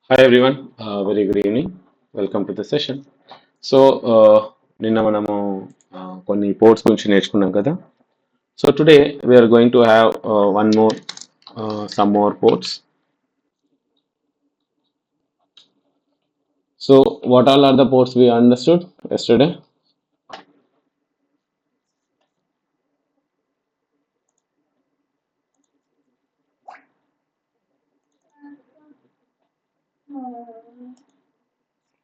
Hi everyone, very good evening. Welcome to the session. So నిన్న మనము కొన్ని ports గురించి నేర్చుకున్నాం కదా. So today we are going to have one more some more ports. So what all are the ports we understood yesterday?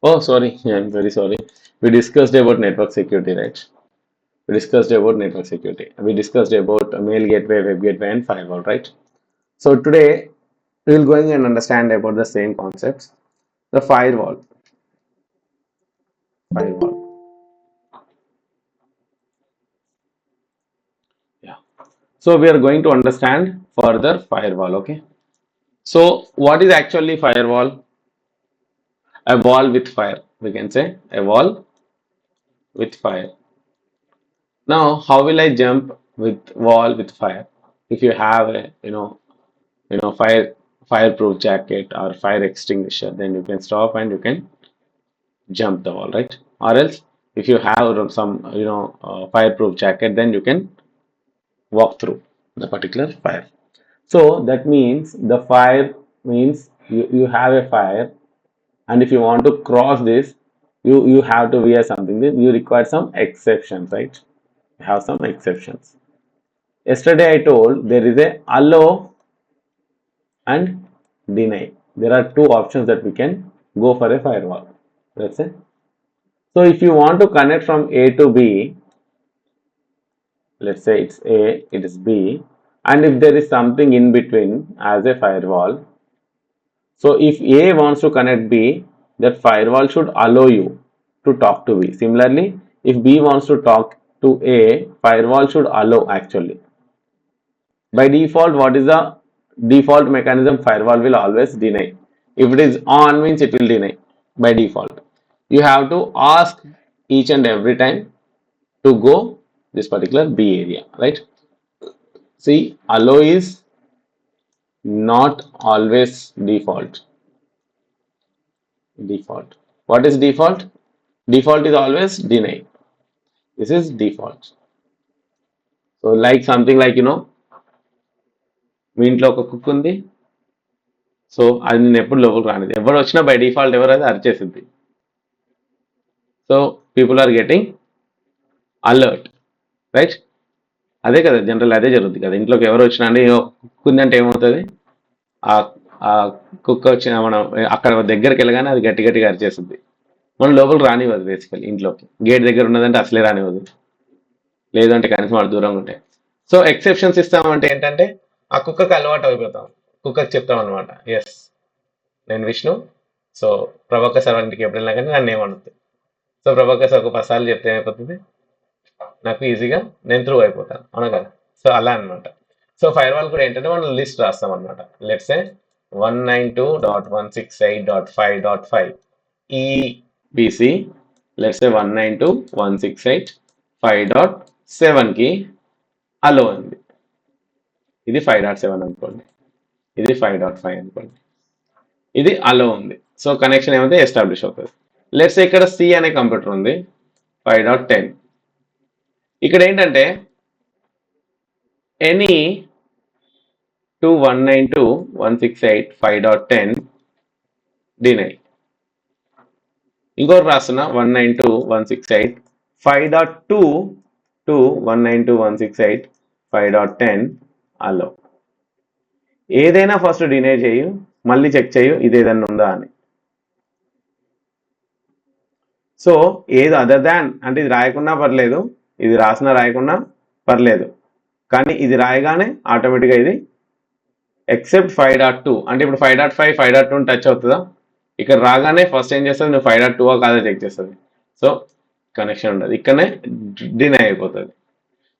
Oh, sorry, I'm very sorry. We discussed about network security, right? We discussed about network security. We discussed about mail gateway, web gateway, and firewall, right? So today we will going and understand about the same concepts. The firewall. Yeah. So we are going to understand further firewall. Okay. So what is actually firewall? A wall with fire. We can say a wall with fire. Now, how will I jump with wall with fire? If you have a fireproof jacket or fire extinguisher, then you can stop and you can jump the wall, right? Or else, if you have some fireproof jacket, then you can walk through the particular fire. So that means the fire means you have a fire, and if you want to cross this, you have to wear something. You require some exceptions, right? You have some exceptions. Yesterday I told there is a allow and deny. There are two options that we can go for a firewall. That's it. So if you want to connect from A to B, let's say it's A, it is B, and if there is something in between as a firewall, so if A wants to connect B, that firewall should allow you to talk to B. Similarly, if B wants to talk to A, firewall should allow actually. By default, what is the default mechanism? Firewall will always deny. If it is on means it will deny by default. You have to ask each and every time to go this particular B area, right? See, allow is not always default. Default. What is default? Default is always deny. This is default. So like something like మీ ఇంట్లో ఒక cook ఉంది. So అది నేను ఎప్పుడు లోపలికి రానిది. ఎవరు వచ్చినా by default ఎవరు అది అరిచేసింది. So people are getting alert, right? అదే కదా జనరల్, అదే జరుగుతుంది కదా. ఇంట్లోకి ఎవరు వచ్చినా అంటే కుక్ ఉందంటే ఏమవుతుంది? ఆ ఆ కుక్క వచ్చిన మనం అక్కడ దగ్గరికి వెళ్ళగానే అది గట్టి గట్టిగా అరిచేస్తుంది. మనం లోపలికి రానివ్వదు బేసికల్. ఇంట్లోకి గేట్ దగ్గర ఉన్నదంటే అసలే రానివ్వదు, లేదంటే కనీసం వాడు దూరంగా ఉంటాయి. సో ఎక్సెప్షన్స్ ఇస్తామంటే ఏంటంటే ఆ కుక్కకి అలవాటు అయిపోతాం. కుక్కకి చెప్తాం అనమాట, ఎస్ నేను విష్ణు, సో ప్రభాకర్ సార్ ఇంటికి ఎప్పుడు వెళ్ళినా కానీ నన్ను ఏమనుతుంది. సో ప్రభాకర్ సార్ ఒక 10 సార్లు చెప్తే ఏమైపోతుంది, నాకు ఈజీగా నేను త్రూ అయిపోతాను, అవునా కదా? సో అలా అనమాట. సో ఫైర్ వాల్ కూడా ఏంటంటే మనం లిస్ట్ రాస్తాం అనమాట. లెట్స్ ఏ 192.168.5.5 ఈబిసి, లెట్స్ ఏ 192.168.5.7 కి అలో ఉంది. ఇది 5.7 అనుకోండి, ఇది 5.5 అనుకోండి, ఇది అలో ఉంది. సో కనెక్షన్ ఏమైతే ఎస్టాబ్లిష్ అవుతుంది. లెట్స్ ఇక్కడ సి అనే కంప్యూటర్ ఉంది, 5.10. ఇక్కడ ఏంటంటే ఎనీ 192.168.5.10 డినై. ఇంకోటి రాస్తున్నా 192.168.5.2 టు 192.168.5.10 అలో. ఏదైనా ఫస్ట్ డినై చేయు, మళ్ళీ చెక్ చేయు ఇది ఏదైనా ఉందా అని. సో ఏది అదర్ దాన్ అంటే ఇది రాయకున్నా పర్లేదు, ఇది రాసినా రాయకున్నా పర్లేదు, కానీ ఇది రాయగానే ఆటోమేటిక్గా ఇది ఎక్సెప్ట్ 5.2 అంటే ఇప్పుడు 5.5 5.2 టచ్ అవుతుందా? ఇక్కడ రాగానే ఫస్ట్ ఏం చేస్తుంది, నువ్వు 5.2 కాదా చెక్ చేస్తుంది. సో కనెక్షన్ ఉండదు, ఇక్కడనే డినై అయిపోతుంది.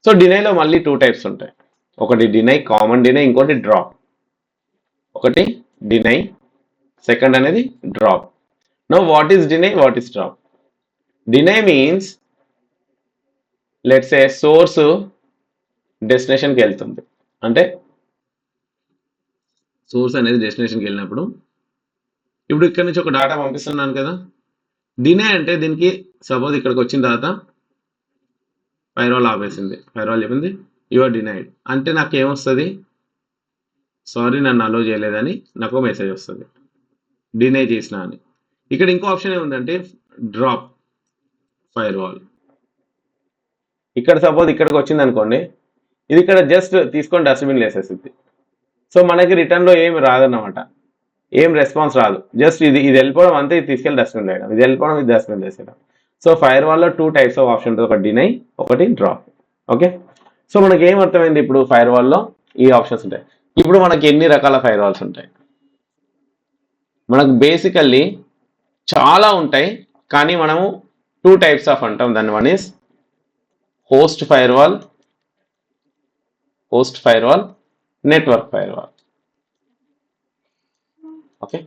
సో డినైలో మళ్ళీ 2 టైప్స్ ఉంటాయి. ఒకటి డినై, కామన్ డినై, ఇంకోటి డ్రాప్. ఒకటి డినై, సెకండ్ అనేది drop. No what is deny, what is drop? Deny means let's a source డెస్టినేషన్కి వెళ్తుంది, అంటే సోర్స్ అనేది డెస్టినేషన్కి వెళ్ళినప్పుడు ఇప్పుడు ఇక్కడ నుంచి ఒక డేటా పంపిస్తున్నాను కదా, డినే అంటే దీనికి సపోజ్ ఇక్కడికి వచ్చిన తర్వాత ఫైర్ వాల్ ఆపేసింది, ఫైర్ వాల్ చెప్పింది యువర్ డినైడ్ అంటే నాకు ఏమొస్తుంది, సారీ నన్ను అలో చేయలేదని నాకు మెసేజ్ వస్తుంది, డినై చేసిన అని. ఇక్కడ ఇంకో ఆప్షన్ ఏముందంటే డ్రాప్ ఫైర్ వాల్. ఇక్కడ సపోజ్ ఇక్కడికి వచ్చింది అనుకోండి, ఇది ఇక్కడ జస్ట్ తీసుకొని డస్ట్బిన్ వేసేస్తుంది. సో మనకి రిటర్న్లో ఏమి రాదన్నమాట, ఏం రెస్పాన్స్ రాదు, జస్ట్ ఇది వెళ్ళిపోవడం అంతే, ఇది తీసుకెళ్ళి డస్ట్బిన్ వేయడం, ఇది వెళ్ళిపోవడం, ఇది డస్ట్బిన్ వేసేయడం. సో ఫైర్ వాల్లో 2 టైప్స్ ఆఫ్ ఆప్షన్ ఉంటుంది, ఒకటి డినై, ఒకటి డ్రాప్. ఓకే, సో మనకి ఏం అర్థమైంది, ఇప్పుడు ఫైర్ వాల్లో ఈ ఆప్షన్స్ ఉంటాయి. ఇప్పుడు మనకి ఎన్ని రకాల ఫైర్ వాల్స్ ఉంటాయి, మనకు బేసికల్లీ చాలా ఉంటాయి, కానీ మనము 2 టైప్స్ ఆఫ్ అంటాం. దాని one is host fire wall, network fire wall. Okay,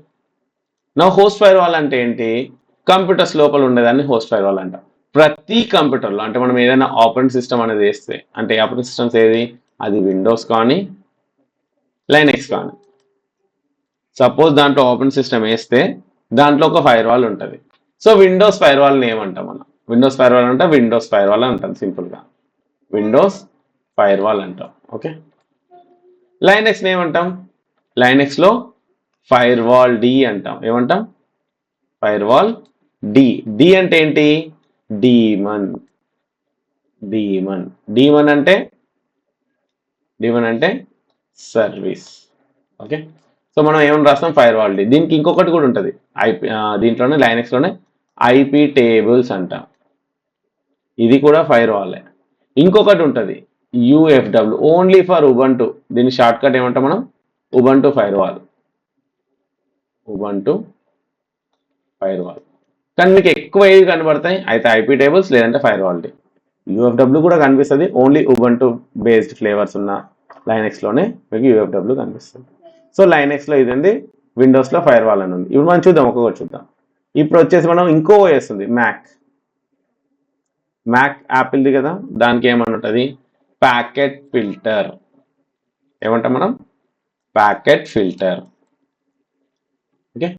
నా హోస్ట్ ఫైర్ వాల్ అంటే ఏంటి, కంప్యూటర్స్ లోపల ఉండేదాన్ని హోస్ట్ ఫైర్ వాల్ అంటాం. ప్రతి కంప్యూటర్లో అంటే మనం ఏదైనా ఆపరేటింగ్ సిస్టమ్ అనేది వేస్తే, అంటే ఆపరేటింగ్ సిస్టమ్స్ ఏది, అది విండోస్ కానీ లైనెక్స్ కానీ, సపోజ్ దాంట్లో ఆపరేటింగ్ సిస్టమ్ వేస్తే దాంట్లో ఒక ఫైర్ వాల్ ఉంటుంది. సో విండోస్ ఫైర్ వాల్ని ఏమంటాం మనం, విండోస్ ఫైర్ వాల్ అంటే విండోస్ ఫైర్ వాల్ అంటాం, సింపుల్గా విండోస్ ఫైర్ వాల్ అంటాం. ఓకే, లైనెక్స్ని ఏమంటాం, లైనెక్స్లో ఫైర్ వాల్ డి అంటాం. ఏమంటాం, ఫైర్ వాల్ డి. డి అంటే ఏంటి, డీమన్. డీమన్ అంటే సర్వీస్. ఓకే, సో మనం ఏమని రాస్తాం, ఫైర్ వాల్ డి. దీనికి ఇంకొకటి కూడా ఉంటుంది, దీంట్లోనే లైనెక్స్లోనే ఐపీ టేబుల్స్ అంటాం, ఇది కూడా ఫైర్ వాలే. ఇంకొకటి ఉంటుంది యూఎఫ్డబ్ల్యూ, ఓన్లీ ఫర్ ఉబంటు, దీని షార్ట్ కట్ ఏమంటాం మనం, ఉబంటు ఫైర్ వాల్. కానీ మీకు ఎక్కువ ఏవి కనబడతాయి అయితే ఐపీ టేబుల్స్ లేదంటే ఫైర్ వాల్ డి. యూఎఫ్డబ్ల్యూ కూడా కనిపిస్తుంది, ఓన్లీ ఉబంటు బేస్డ్ ఫ్లేవర్స్ ఉన్న లైనెక్స్లోనే మీకు యూఎఫ్డబ్ల్యూ కనిపిస్తుంది. సో లైనెక్స్లో ఇది ఉంది, విండోస్లో ఫైర్ వాల్ అని ఉంది. ఇప్పుడు మనం చూద్దాం, ఒక్కొక్కటి చూద్దాం. ఇప్పుడు వచ్చేసి మనం ఇంకో ఓఎస్ ఉంది, మ్యాక్ యాపిల్ది కదా, దానికి ఏమని ఉంటుంది, ప్యాకెట్ ఫిల్టర్. ఏమంటాం మనం, ప్యాకెట్ ఫిల్టర్. ఓకే,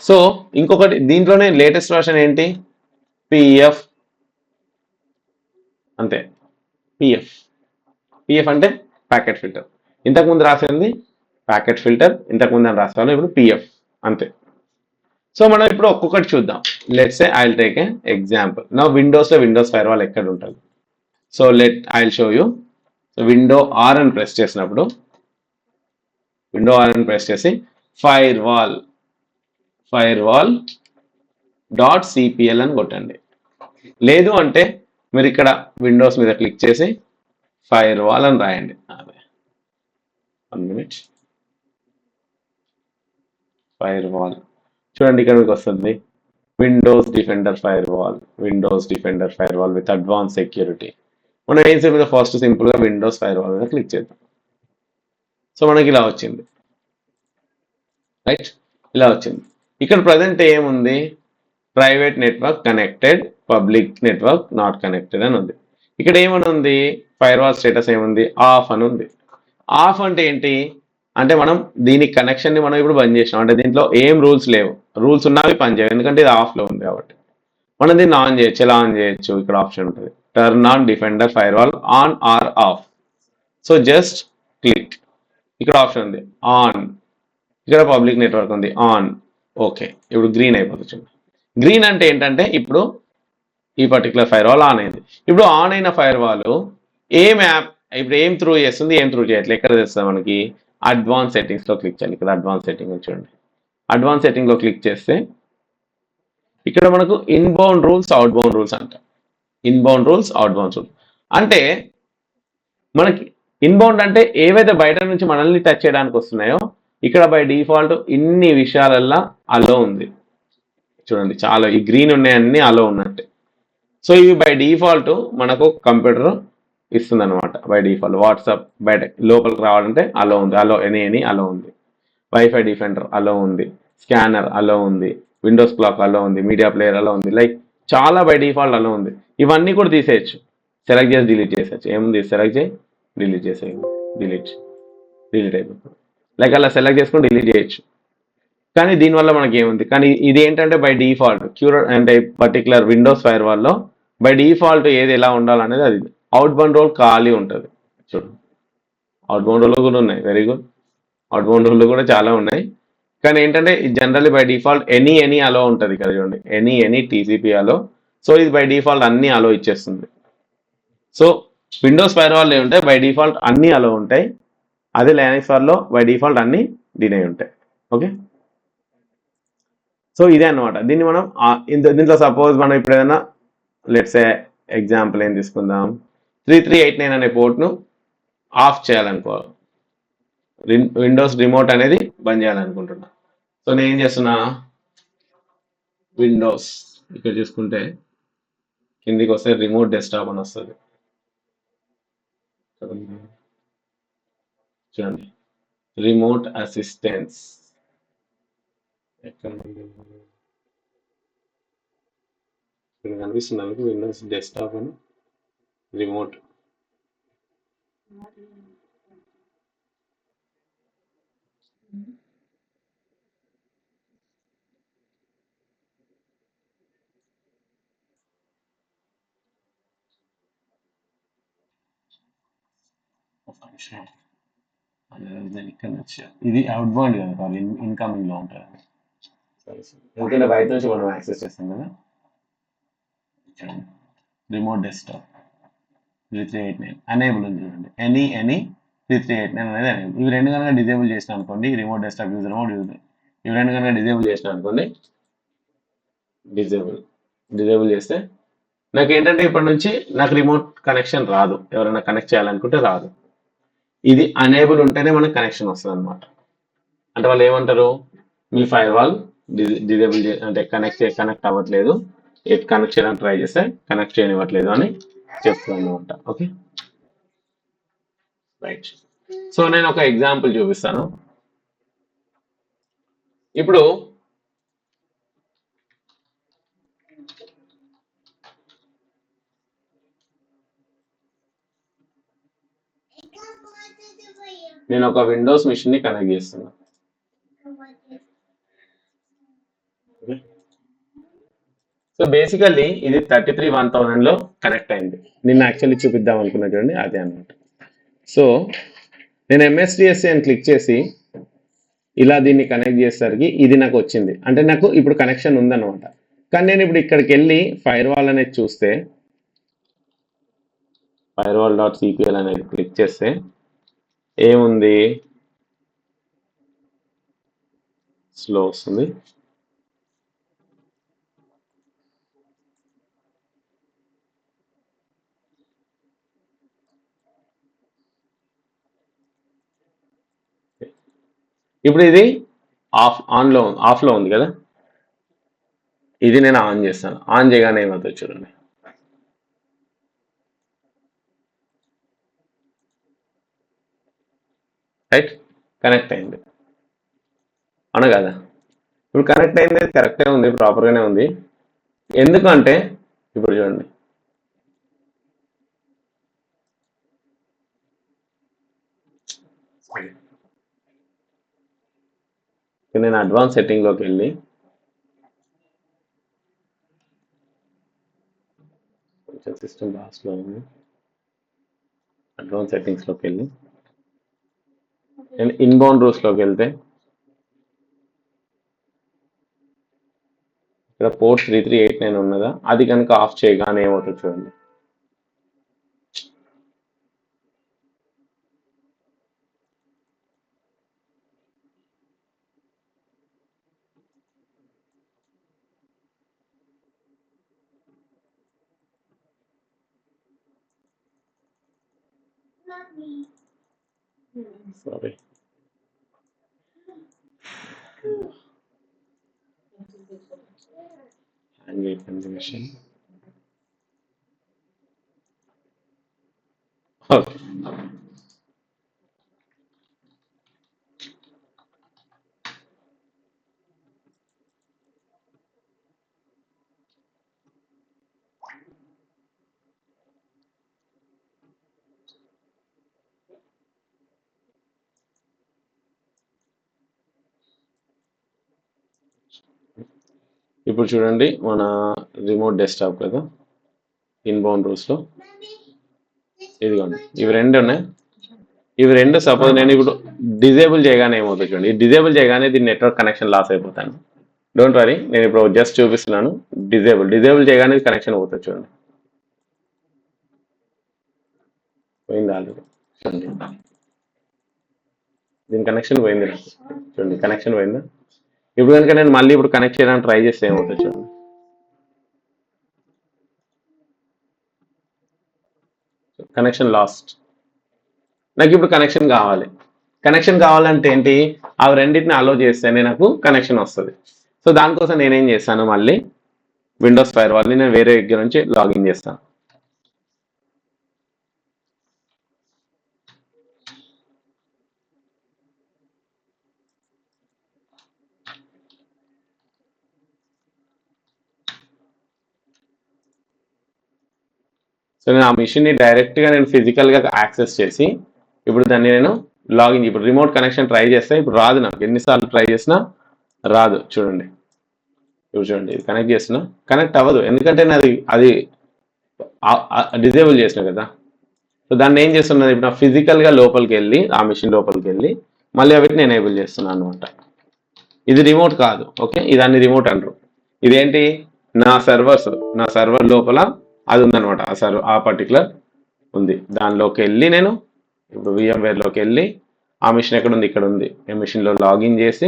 సో ఇంకొకటి దీంట్లోనే లేటెస్ట్ వర్షన్ ఏంటి, పిఎఫ్. అంతే, పిఎఫ్ అంటే ప్యాకెట్ ఫిల్టర్. ఇంతకుముందు రాసింది ప్యాకెట్ ఫిల్టర్, ఇంతకుముందు అని రాస్తాను, ఇప్పుడు పిఎఫ్ అంతే. సో మనం ఇప్పుడు ఒక్కొక్కటి చూద్దాం. Let's say I will take a example. నా విండోస్లో విండోస్ ఫైర్ వాల్ ఎక్కడ ఉంటుంది, so I will show you. So window are అని ప్రెస్ చేసినప్పుడు, విండో ఆర్ అని ప్రెస్ చేసి ఫైర్ వాల్ .cpl అని కొట్టండి. లేదు అంటే మీరు ఇక్కడ విండోస్ మీద క్లిక్ చేసి ఫైర్ వాల్ అని రాయండి. 1 minute, ఫైర్ వాల్ చూడండి, ఇక్కడ మీకు వస్తుంది Windows defender fire wall with advance security. మనం ఏం సింపుల్గా ఫస్ట్ సింపుల్గా విండోస్ ఫైర్ వాల్ మీద క్లిక్ చేద్దాం. సో మనకి ఇలా వచ్చింది, రైట్, ఇలా వచ్చింది. ఇక్కడ ప్రజెంట్ ఏముంది, private network connected, public network not connected అని ఉంది. ఇక్కడ ఏమని ఉంది, ఫైర్ వాల్ స్టేటస్ ఏముంది, ఆఫ్ అని ఉంది. ఆఫ్ అంటే ఏంటి అంటే మనం దీని కనెక్షన్ని మనం ఇప్పుడు బంద్ చేసినాం, అంటే దీంట్లో ఏం రూల్స్ లేవు, రూల్స్ ఉన్నవి పనిచేయవు, ఎందుకంటే ఇది ఆఫ్లో ఉంది కాబట్టి. మనం దీన్ని ఆన్ చేయొచ్చు. ఎలా ఆన్ చేయొచ్చు, ఇక్కడ ఆప్షన్ ఉంటుంది, turn on defender firewall on or off. So just click, ఇక్కడ ఆప్షన్ ఉంది ఆన్, ఇక్కడ పబ్లిక్ నెట్వర్క్ ఉంది ఆన్. ఓకే, ఇప్పుడు గ్రీన్ అయిపోతుంది. గ్రీన్ అంటే ఏంటంటే ఇప్పుడు ఈ పర్టికులర్ ఫైర్ వాల్ ఆన్ అయింది. ఇప్పుడు ఆన్ అయిన ఫైర్ వాల్ ఏం యాప్ ఇప్పుడు ఏం త్రూ చేస్తుంది, ఏం త్రూ చేయట్లేదు, ఎక్కడ తెస్తుంది మనకి, అడ్వాన్స్ సెట్టింగ్స్లో క్లిక్ చేయాలి. ఇక్కడ అడ్వాన్స్ సెట్టింగ్ చూడండి, అడ్వాన్స్ సెట్టింగ్లో క్లిక్ చేస్తే ఇక్కడ మనకు ఇన్బౌండ్ రూల్స్, అవుట్బౌండ్ రూల్స్ అంట. ఇన్బౌండ్ రూల్స్, అవుట్బౌండ్ రూల్స్ అంటే మనకి ఇన్బౌండ్ అంటే ఏవైతే బయట నుంచి మనల్ని టచ్ చేయడానికి వస్తున్నాయో, ఇక్కడ బై డిఫాల్ట్ ఇన్ని విషయాలల్లా అలో ఉంది. చూడండి, చాలా ఈ గ్రీన్ ఉన్నాయన్నీ అలో ఉన్నట్టే. సో ఇవి బై డిఫాల్ట్ మనకు కంప్యూటర్ ఇస్తుంది అనమాట. బై డిఫాల్ట్ వాట్సాప్ బయట లోపలికి రావాలంటే అలో ఉంది, ఎనీ అలో ఉంది, వైఫై డిఫెండర్ అలో ఉంది, స్కానర్ అలో ఉంది, విండోస్ క్లాక్ అలో ఉంది, మీడియా ప్లేయర్ అలో ఉంది, లైక్ చాలా బై డిఫాల్ట్ అలో ఉంది. ఇవన్నీ కూడా తీసేయచ్చు, సెలెక్ట్ చేసి డిలీట్ చేసేయచ్చు. ఏముంది, సెలెక్ట్ చేయి డిలీట్ చేసేయండి, డిలీట్ అయిపోతుంది. లైక్ అలా సెలెక్ట్ చేసుకొని డిలీట్ చేయొచ్చు. కానీ దీనివల్ల మనకి ఏముంది, కానీ ఇది ఏంటంటే బై డిఫాల్ట్ క్యూర్ అంటే పర్టికులర్ విండోస్ ఫైర్ వాల్లో బై డిఫాల్ట్ ఏది ఎలా ఉండాలనేది అది అవుట్ బౌండ్ రోల్ ఖాళీ ఉంటుంది. చూడు, అవుట్ బౌండ్ రోల్ కూడా ఉన్నాయి, very good. Outbound rule కూడా చాలా ఉన్నాయి, కానీ ఏంటంటే generally by default any allow ఉంటుంది కదా, చూడండి ఎనీ టీసీపీ అలో. సో ఇది బై డిఫాల్ట్ అన్ని అలో ఇచ్చేస్తుంది. సో విండోస్ ఫైర్ వాల్ ఏముంటాయి, బై డిఫాల్ట్ అన్ని అలో ఉంటాయి. అదే లైనక్స్ వాల్లో బై డిఫాల్ట్ అన్ని డినై ఉంటాయి. ఓకే, సో ఇదే అనమాట. దీన్ని మనం దీంట్లో సపోజ్ మనం ఇప్పుడు ఏదైనా లెట్స్ ఎగ్జాంపుల్ ఏం తీసుకుందాం, 3389 అనే పోర్ట్ను ఆఫ్ చేయాలనుకో, విండోస్ రిమోట్ అనేది బంద్ చేయాలనుకుంటున్నా. సో నేను ఏం చేస్తున్నా, విండోస్ ఇక్కడ చూసుకుంటే కిందికి వస్తే రిమోట్ డెస్క్టాప్ అని వస్తుంది. చూడండి, రిమోట్ అసిస్టెన్స్ ఎక్కడ ఇక్కడ కనిపిస్తుంది మీకు, విండోస్ డెస్క్టాప్ అని రిమోట్. ఇది అవుట్ బౌండ్ కదా, ఇన్కమింగ్ లో ఉంటుంది. ఎందుకంటే బయట నుంచి మనం యాక్సెస్ చేస్తాం కదా. రిమోట్ డెస్క్టాప్ 3389 అనేబుల్ ఉంది చూడండి, ఎనీ 3389 అనేది అనేబుల్. ఇవి రెండు కనుక డిజేబుల్ చేసిన అనుకోండి, remote desktop user mode user, ఇవి రెండు కనుక డిజేబుల్ చేసిన అనుకోండి, డిజేబుల్ చేస్తే నాకు ఏంటంటే ఇప్పటి నుంచి నాకు రిమోట్ కనెక్షన్ రాదు, ఎవరైనా కనెక్ట్ చేయాలనుకుంటే రాదు. ఇది అనేబుల్ ఉంటేనే మనకు కనెక్షన్ వస్తుంది అనమాట. అంటే వాళ్ళు ఏమంటారు, మీ ఫైర్ వాల్ డిజేబుల్ అంటే కనెక్ట్ అవ్వట్లేదు, కనెక్ట్ చేయడానికి ట్రై చేస్తే కనెక్ట్ చేయనివ్వట్లేదు అని చెప్తాను అనమాట. Okay, right. సో నేను ఒక ఎగ్జాంపుల్ చూపిస్తాను. ఇప్పుడు నేను ఒక విండోస్ మిషన్ ని కనెక్ట్ చేస్తున్నా. సో బేసికల్లీ ఇది 331000 లో కనెక్ట్ అయింది. నిన్న యాక్చువల్లీ చూపిద్దాం అనుకున్నా చూడండి, అదే అనమాట. సో నేను ఎంఎస్డిఎస్సి అని క్లిక్ చేసి ఇలా దీన్ని కనెక్ట్ చేసేసరికి ఇది నాకు వచ్చింది, అంటే నాకు ఇప్పుడు కనెక్షన్ ఉందన్నమాట. కానీ నేను ఇప్పుడు ఇక్కడికి వెళ్ళి ఫైర్ వాల్ అనేది చూస్తే, firewall.cpl అనేది క్లిక్ చేస్తే ఏముంది, స్లో వస్తుంది. ఇప్పుడు ఇది ఆఫ్లో ఉంది కదా, ఇది నేను ఆన్ చేస్తాను. ఆన్ చేయగానే ఏమవుతుంది చూడండి, రైట్, కనెక్ట్ అయింది, అవును కదా. ఇప్పుడు కనెక్ట్ అయింది, కరెక్టే ఉంది, ప్రాపర్గానే ఉంది. ఎందుకంటే ఇప్పుడు చూడండి, నేను అడ్వాన్స్ సెట్టింగ్లోకి వెళ్ళి కొంచెం సిస్టమ్ లాస్ట్లో ఉంది, అడ్వాన్స్ సెట్టింగ్స్లోకి వెళ్ళి నేను ఇన్బౌండ్ రూల్స్లోకి వెళ్తే ఇక్కడ పోర్ట్ 3389 ఉన్నదా, అది కనుక ఆఫ్ చేయగానే ఏమవుతుంది చూడండి, సారీ హ్యాంగ్ అయిపోయింది మిషన్. ఓకే, ఇప్పుడు చూడండి మన రిమోట్ డెస్క్టాప్ కదా, ఇన్బౌండ్ రూల్స్లో ఇదిగోండి ఇవి రెండు ఉన్నాయి. ఇవి రెండు సపోజ్ నేను ఇప్పుడు డిజేబుల్ చేయగానే ఏమవుతుంది చూడండి, డిజేబుల్ చేయగానే దీని నెట్వర్క్ కనెక్షన్ లాస్ అయిపోతాను. డోంట్ వరీ, నేను ఇప్పుడు జస్ట్ చూపిస్తున్నాను. డిజేబుల్ చేయగానే కనెక్షన్ పోతుంది చూడండి, పోయింది ఆల్రెడీ. చూడండి దీని కనెక్షన్ పోయింది నాకు, చూడండి కనెక్షన్ పోయిందా. ఇప్పుడు కనుక నేను మళ్ళీ ఇప్పుడు కనెక్ట్ చేయడానికి ట్రై చేస్తే ఏమవుతుంది చూడండి, కనెక్షన్ లాస్ట్. నాకు ఇప్పుడు కనెక్షన్ కావాలి. కనెక్షన్ కావాలంటే ఏంటి, అవి రెండింటిని అలో చేస్తేనే నాకు కనెక్షన్ వస్తుంది. సో దానికోసం నేనేం చేస్తాను, మళ్ళీ విండోస్ ఫైర్ వాల్ని నేను వేరే దగ్గర నుంచి లాగిన్ చేస్తాను. సో నేను ఆ మిషన్ని డైరెక్ట్గా నేను ఫిజికల్గా యాక్సెస్ చేసి ఇప్పుడు దాన్ని నేను లాగిన్, ఇప్పుడు రిమోట్ కనెక్షన్ ట్రై చేస్తే ఇప్పుడు రాదు నాకు, ఎన్నిసార్లు ట్రై చేసినా రాదు. చూడండి ఇప్పుడు చూడండి, ఇది కనెక్ట్ చేస్తున్నా, కనెక్ట్ అవ్వదు, ఎందుకంటే నాది అది డిజేబుల్ చేసిన కదా. సో దాన్ని ఏం చేస్తున్నది, ఇప్పుడు నా ఫిజికల్గా లోపలికి వెళ్ళి ఆ మిషన్ లోపలికి వెళ్ళి మళ్ళీ వీటిని ఎనేబుల్ చేస్తున్నాను అనమాట. ఇది రిమోట్ కాదు, ఓకే, ఇదాన్ని రిమోట్ అంటారు. ఇదేంటి, నా సర్వర్ లోపల అది ఉందనమాట, ఆ పర్టికులర్ ఉంది. దానిలోకి వెళ్ళి నేను ఇప్పుడు VMwareలోకి వెళ్ళి ఆ మిషన్ ఎక్కడ ఉంది, ఇక్కడ ఉంది, ఈ మిషన్లో లాగిన్ చేసి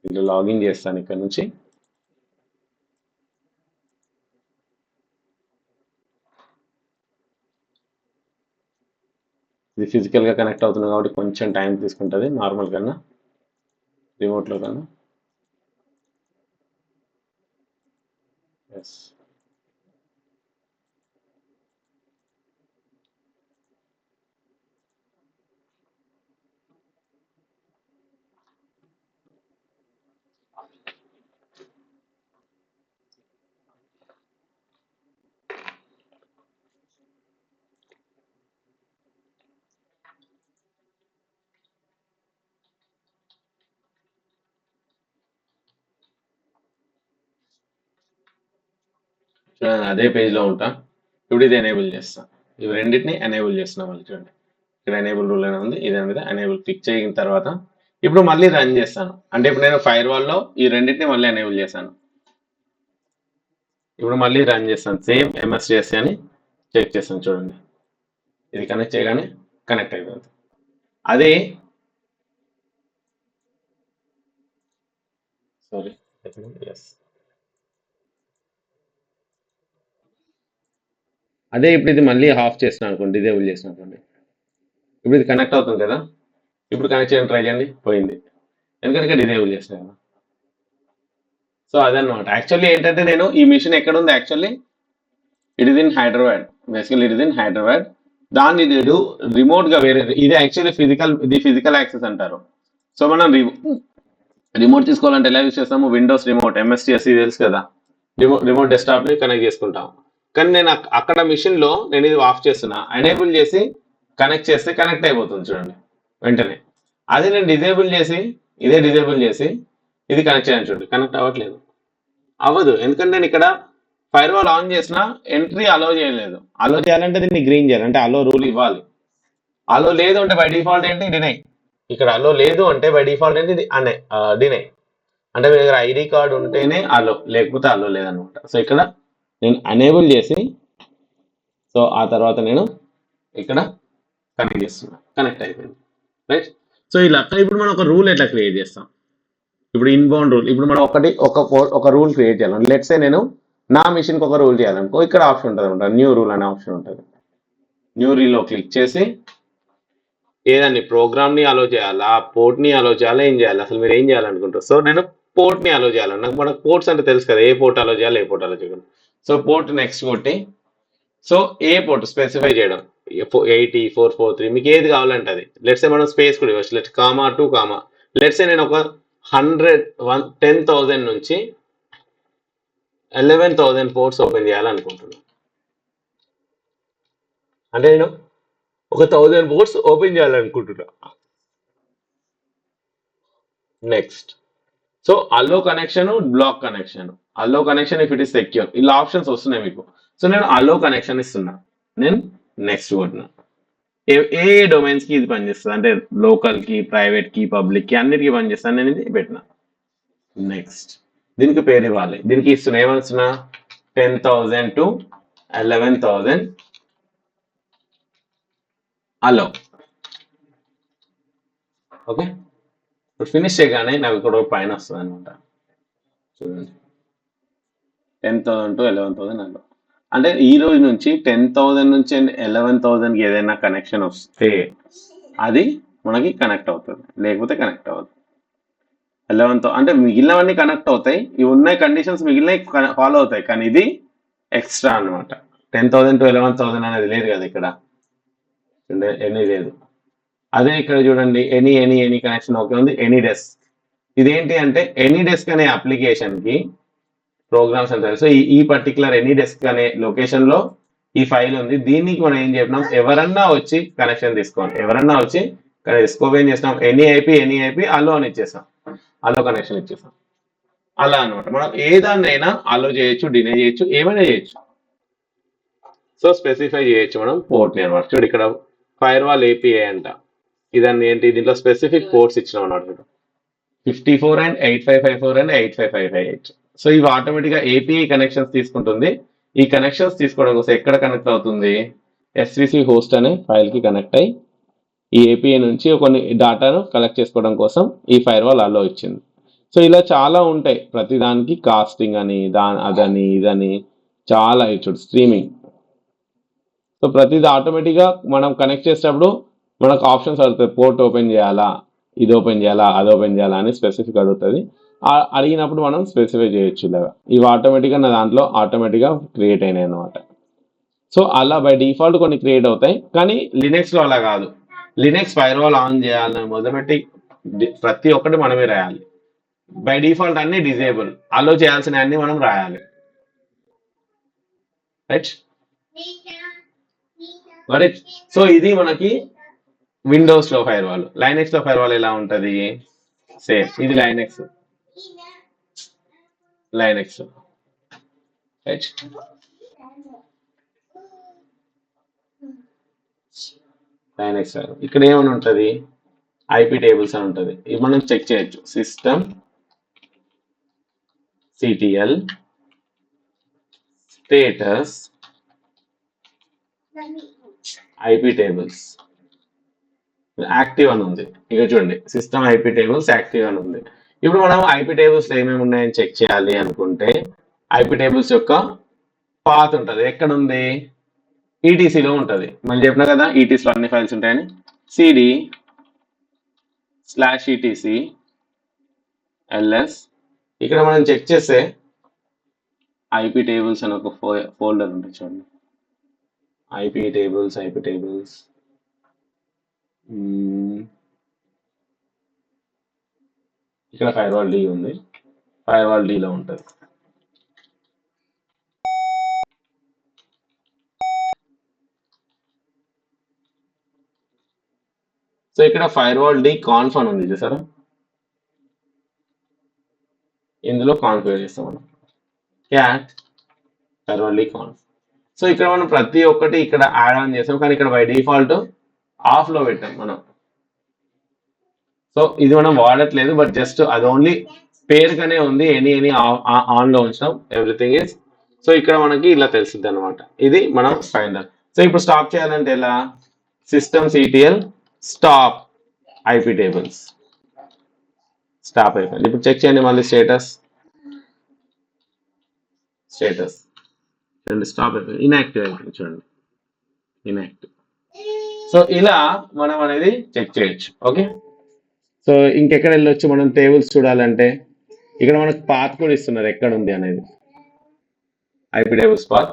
ఇలా లాగిన్ చేస్తాను ఇక్కడ నుంచి. ఇది ఫిజికల్గా కనెక్ట్ అవుతుంది కాబట్టి కొంచెం టైం తీసుకుంటుంది నార్మల్ కన్నా, రిమోట్లో కన్నా. ఎస్, అదే పేజ్లో ఉంటా. ఇప్పుడు ఇది ఎనేబుల్ చేస్తాను, ఇవి రెండింటిని ఎనేబుల్ చేస్తున్నాం. మళ్ళీ చూడండి ఇక్కడ ఎనేబుల్ రూల్ అని ఉంది, ఇదే మీద ఎనేబుల్ క్లిక్ చేసిన తర్వాత ఇప్పుడు మళ్ళీ రన్ చేస్తాను. అంటే ఇప్పుడు నేను ఫైర్ వాల్లో ఈ రెండింటిని మళ్ళీ ఎనేబుల్ చేశాను. ఇప్పుడు మళ్ళీ రన్ చేస్తాను, సేమ్ MSDSC అని చెక్ చేస్తాను. చూడండి ఇది కనెక్ట్ చేయగానే కనెక్ట్ అయిపోతుంది. అదే సారీ ఎస్, అదే ఇప్పుడు ఇది మళ్ళీ ఆఫ్ చేస్తున్నాను అనుకోండి, డిజేబుల్ చేసిన అనుకోండి, ఇప్పుడు ఇది కనెక్ట్ అవుతుంది కదా. ఇప్పుడు కనెక్ట్ చేయడానికి ట్రై చేయండి, పోయింది, ఎందుకంటే డిజేబుల్ చేస్తాను కదా. సో అదనమాట. యాక్చువల్లీ ఏంటంటే నేను ఈ మిషన్ ఎక్కడ ఉంది, actually it is in Hyderabad, basically it is in Hyderabad. దాన్ని నేను రిమోట్గా వేరే, ఇది యాక్చువల్లీ ఫిజికల్ యాక్సెస్ అంటారు. సో మనం రిమోట్ తీసుకోవాలంటే ఎలా యూస్ చేస్తాము, విండోస్ రిమోట్ MSDSC తెలుసు కదా, రిమోట్ డెస్క్టాప్ని కనెక్ట్ చేసుకుంటాం. కానీ నేను అక్కడ మిషన్లో నేను ఇది ఆఫ్ చేస్తున్నా, ఎనేబుల్ చేసి కనెక్ట్ చేస్తే కనెక్ట్ అయిపోతుంది చూడండి వెంటనే. అదే నేను డిజేబుల్ చేసి ఇది కనెక్ట్ చేయను చూడండి, కనెక్ట్ అవ్వట్లేదు, అవ్వదు. ఎందుకంటే నేను ఇక్కడ ఫైర్ వాల్ ఆన్ చేసిన ఎంట్రీ అలో చేయలేదు. అలో చేయాలంటే దీన్ని గ్రీన్ చేయాలి, అంటే అలో రూల్ ఇవ్వాలి. అలో లేదు అంటే బై డిఫాల్ట్ ఏంటి డినై. ఇక్కడ అలో లేదు అంటే బై డిఫాల్ట్ ఏంటి డినై. అంటే మీ దగ్గర ID కార్డు ఉంటేనే అలో, లేకపోతే అలో లేదనమాట. సో ఇక్కడ నేను ఎనేబుల్ చేసి, సో ఆ తర్వాత నేను ఇక్కడ కనెక్ట్ చేస్తున్నా, కనెక్ట్ అయిపోయింది, రైట్. సో ఇలా ఇప్పుడు మనం ఒక రూల్ ఎట్లా క్రియేట్ చేస్తాం, ఇప్పుడు ఇన్బౌండ్ రూల్. ఇప్పుడు మనం ఒక రూల్ క్రియేట్ చేయాలి. లెట్స్ సే నేను నా మిషన్కి ఒక రూల్ చేయాలనుకో, ఇక్కడ ఆప్షన్ ఉంటుంది అనమాట, న్యూ రూల్ అనే ఆప్షన్ ఉంటుంది. న్యూ రూల్లో క్లిక్ చేసి ఏదాన్ని ప్రోగ్రామ్ని అలో చేయాలా, పోర్ట్ని అలో చేయాలా, ఏం చేయాలి, అసలు మీరు ఏం చేయాలనుకుంటారు. సో నేను పోర్ట్ని అలో చేయాలి, మనకు పోర్ట్స్ అంటే తెలుసు కదా, ఏ పోర్ట్ అలో చేయాలి, ఏ పోర్ట్ అలో చేయగలం. సో పోర్ట్ నెక్స్ట్ కొట్టి, సో ఏ పోర్ట్ స్పెసిఫై చేయడం, 80, 443 మీకు ఏది కావాలంటే అది. లెట్స్ మనం స్పేస్ కూడా ఇవ్వచ్చు, లెట్స్ కామా 2 కామా. లెట్స్ నేను ఒక 10,000 నుంచి 11,000 పోర్ట్స్ ఓపెన్ చేయాలనుకుంటున్నాను. అంటే నేను ఒక 1000 పోర్ట్స్ ఓపెన్ చేయాలనుకుంటున్నా. నెక్స్ట్. సో అల్లో కనెక్షన్, బ్లాక్ కనెక్షన్. అల్లో connection if it is secure, ఇలా ఆప్షన్స్ వస్తున్నాయి మీకు. సో నేను అల్లో కనెక్షన్ ఇస్తున్నా, నేను నెక్స్ట్ కొట్టిన. ఏ ఏ డొమైన్స్ కి ఇది పనిచేస్తుంది అంటే లోకల్ కి, ప్రైవేట్ కి, పబ్లిక్ కి, అన్నిటికీ పనిచేస్తాను, నేను ఇది పెట్టిన. నెక్స్ట్. దీనికి పేరు ఇవ్వాలి. దీనికి ఇస్తున్నా, ఏమనిస్తున్నా, 10,000 to 11,000 అలో. ఓకే, ఇప్పుడు ఫినిష్ చేయగానే నాకు ఇక్కడ ఒక పైన వస్తుంది అనమాట. చూడండి, 10,000 to 11,000 అలో. అంటే ఈ రోజు నుంచి 10,000 నుంచి 11,000 కి ఏదైనా కనెక్షన్ వస్తే అది మనకి కనెక్ట్ అవుతుంది, లేకపోతే కనెక్ట్ అవ్వదు. 11తో అంటే మిగిలినవన్నీ కనెక్ట్ అవుతాయి, ఇవి ఉన్నాయి కండిషన్స్ మిగిలినవి ఫాలో అవుతాయి, కానీ ఇది ఎక్స్ట్రా అన్నమాట. 10,000 to 11,000 అనేది లేదు కదా ఇక్కడ, ఎనీ లేదు. అదే ఇక్కడ చూడండి, ఎనీ కనెక్షన్ ఓకే ఉంది, ఎనీ డెస్క్. ఇదేంటి అంటే ఎనీ డెస్క్ అనే అప్లికేషన్ కి ప్రోగ్రామ్స్ అంటారు. సో ఈ పర్టికులర్ ఎనీ డెస్క్ అనే లొకేషన్ లో ఈ ఫైల్ ఉంది. దీనికి మనం ఏం చెప్పినాం, ఎవరన్నా వచ్చి కనెక్షన్ తీసుకోండి, ఎవరన్నా వచ్చి స్కోప్ ఏం చేస్తాం, ఎనీ ఐపీ అలో అని ఇచ్చేస్తాం, అలో కనెక్షన్ ఇచ్చేస్తాం. అలా అనమాట. మనం ఏదాన్నైనా అలో చేయొచ్చు, డినే చేయొచ్చు, ఏమైనా చేయొచ్చు. సో స్పెసిఫై చేయొచ్చు మనం పోర్ట్ ని అనమాట. చూడు ఇక్కడ ఫైర్ వాల్ ఏపీఐ అంట, ఇదాన్ని ఏంటి, దీంట్లో స్పెసిఫిక్ పోర్ట్స్ ఇచ్చినాం అనమాట. 54 and 8554 and 8558. సో ఇవి ఆటోమేటిక్ గా ఏపీఐ కనెక్షన్స్ తీసుకుంటుంది. ఈ కనెక్షన్స్ తీసుకోవడం కోసం ఎక్కడ కనెక్ట్ అవుతుంది, ఎస్విసి హోస్ట్ అనే ఫైల్ కి కనెక్ట్ అయ్యి ఈ ఏపీఐ నుంచి కొన్ని డేటాను కలెక్ట్ చేసుకోవడం కోసం ఈ ఫైర్ వాల్ అలో ఇచ్చింది. సో ఇలా చాలా ఉంటాయి, ప్రతి దానికి కాస్టింగ్ అని, అదని ఇదని చాలా ఇచ్చాడు, స్ట్రీమింగ్. సో ప్రతిది ఆటోమేటిక్గా మనం కనెక్ట్ చేసేటప్పుడు మనకు ఆప్షన్స్ అడుగుతాయి, పోర్ట్ ఓపెన్ చేయాలా, ఇది ఓపెన్ చేయాలా, అది ఓపెన్ చేయాలా అని స్పెసిఫిక్ అడుగుతుంది. అడిగినప్పుడు మనం స్పెసిఫై చేయొచ్చు ఇలాగా. ఇవి ఆటోమేటిక్గా నా దాంట్లో ఆటోమేటిక్గా క్రియేట్ అయినాయి అనమాట. సో అలా బై డిఫాల్ట్ కొన్ని క్రియేట్ అవుతాయి, కానీ లినక్స్లో అలా కాదు. లినక్స్ ఫైర్ వాల్ ఆన్ చేయాలని మొదలుపెట్టి ప్రతి ఒక్కటి మనమే రాయాలి. బై డిఫాల్ట్ అన్ని డిజేబుల్, అలో చేయాల్సిన అన్ని మనం రాయాలి. రైట్. సో ఇది మనకి విండోస్ లో ఫైర్ వాల్. లైనెక్స్ లో ఫైర్ వాల్ ఎలా ఉంటది, సేమ్. ఇది లైనెక్స్ రైట్. లైనెక్స్ ఇక్కడ ఏమని ఉంటది, ఐపీ టేబుల్స్ అని ఉంటది. ఇది మనం చెక్ చేయొచ్చు, system CTL status IP tables active అని ఉంది. ఇక చూడండి, సిస్టమ్ ఐపీ టేబుల్స్ యాక్టివ్ అని ఉంది. ఇప్పుడు మనం ఐపీ టేబుల్స్ ఏమేమి ఉన్నాయని చెక్ చేయాలి అనుకుంటే, ఐపీ టేబుల్స్ యొక్క పాత్ ఉంటుంది, ఎక్కడ ఉంది, ఈటీసీలో ఉంటుంది. మళ్ళీ చెప్పినా కదా ఈటీసీలో అన్ని ఫైల్స్ ఉంటాయని. cd/etc ls. ఇక్కడ మనం చెక్ చేస్తే ఐపీ టేబుల్స్ అని ఒక ఫోల్డర్ ఉంటుంది చూడండి, ఐపీ టేబుల్స్. ఇక్కడ ఫైర్వాల్ డి ఉంది, ఫైర్వాల్ డిలో ఉంటుంది. సో ఇక్కడ ఫైర్వాల్ డి కాన్ఫ్ అని ఉంది చూసారా, ఇందులో కాన్ఫిగర్ చేస్తాం మనం, cat firewall D conf. So ఇక్కడ మనం ప్రతి ఒక్కటి ఇక్కడ యాడ్ ఆన్ చేస్తాం, కానీ ఇక్కడ బై డిఫాల్ట్ ఆఫ్ లో పెట్టాం మనం. సో ఇది మనం వాడట్లేదు, బట్ జస్ట్ అది ఓన్లీ పేరుగానే ఉంది, ఎనీ ఆన్ లో ఉంచాం, ఎవ్రీథింగ్ ఇస్. సో ఇక్కడ మనకి ఇలా తెలుస్తుంది అనమాట, ఇది మనం ఫైనల్. సో ఇప్పుడు స్టాప్ చేయాలంటే ఎలా, system CTL stop IP tables, stop అయిపోయింది. ఇప్పుడు చెక్ చేయండి మళ్ళీ, స్టేటస్ చూడండి, స్టాప్ అయిపోయింది, ఇన్యాక్టివ్ అయిపోయింది చూడండి, ఇన్యాక్టివ్. సో ఇలా మనం అనేది చెక్ చేయొచ్చు. ఓకే, సో ఇంకెక్కడ వెళ్ళొచ్చు మనం టేబుల్స్ చూడాలంటే, ఇక్కడ మనకు పాత్ కూడా ఇస్తున్నారు ఎక్కడ ఉంది అనేది, IP tables path,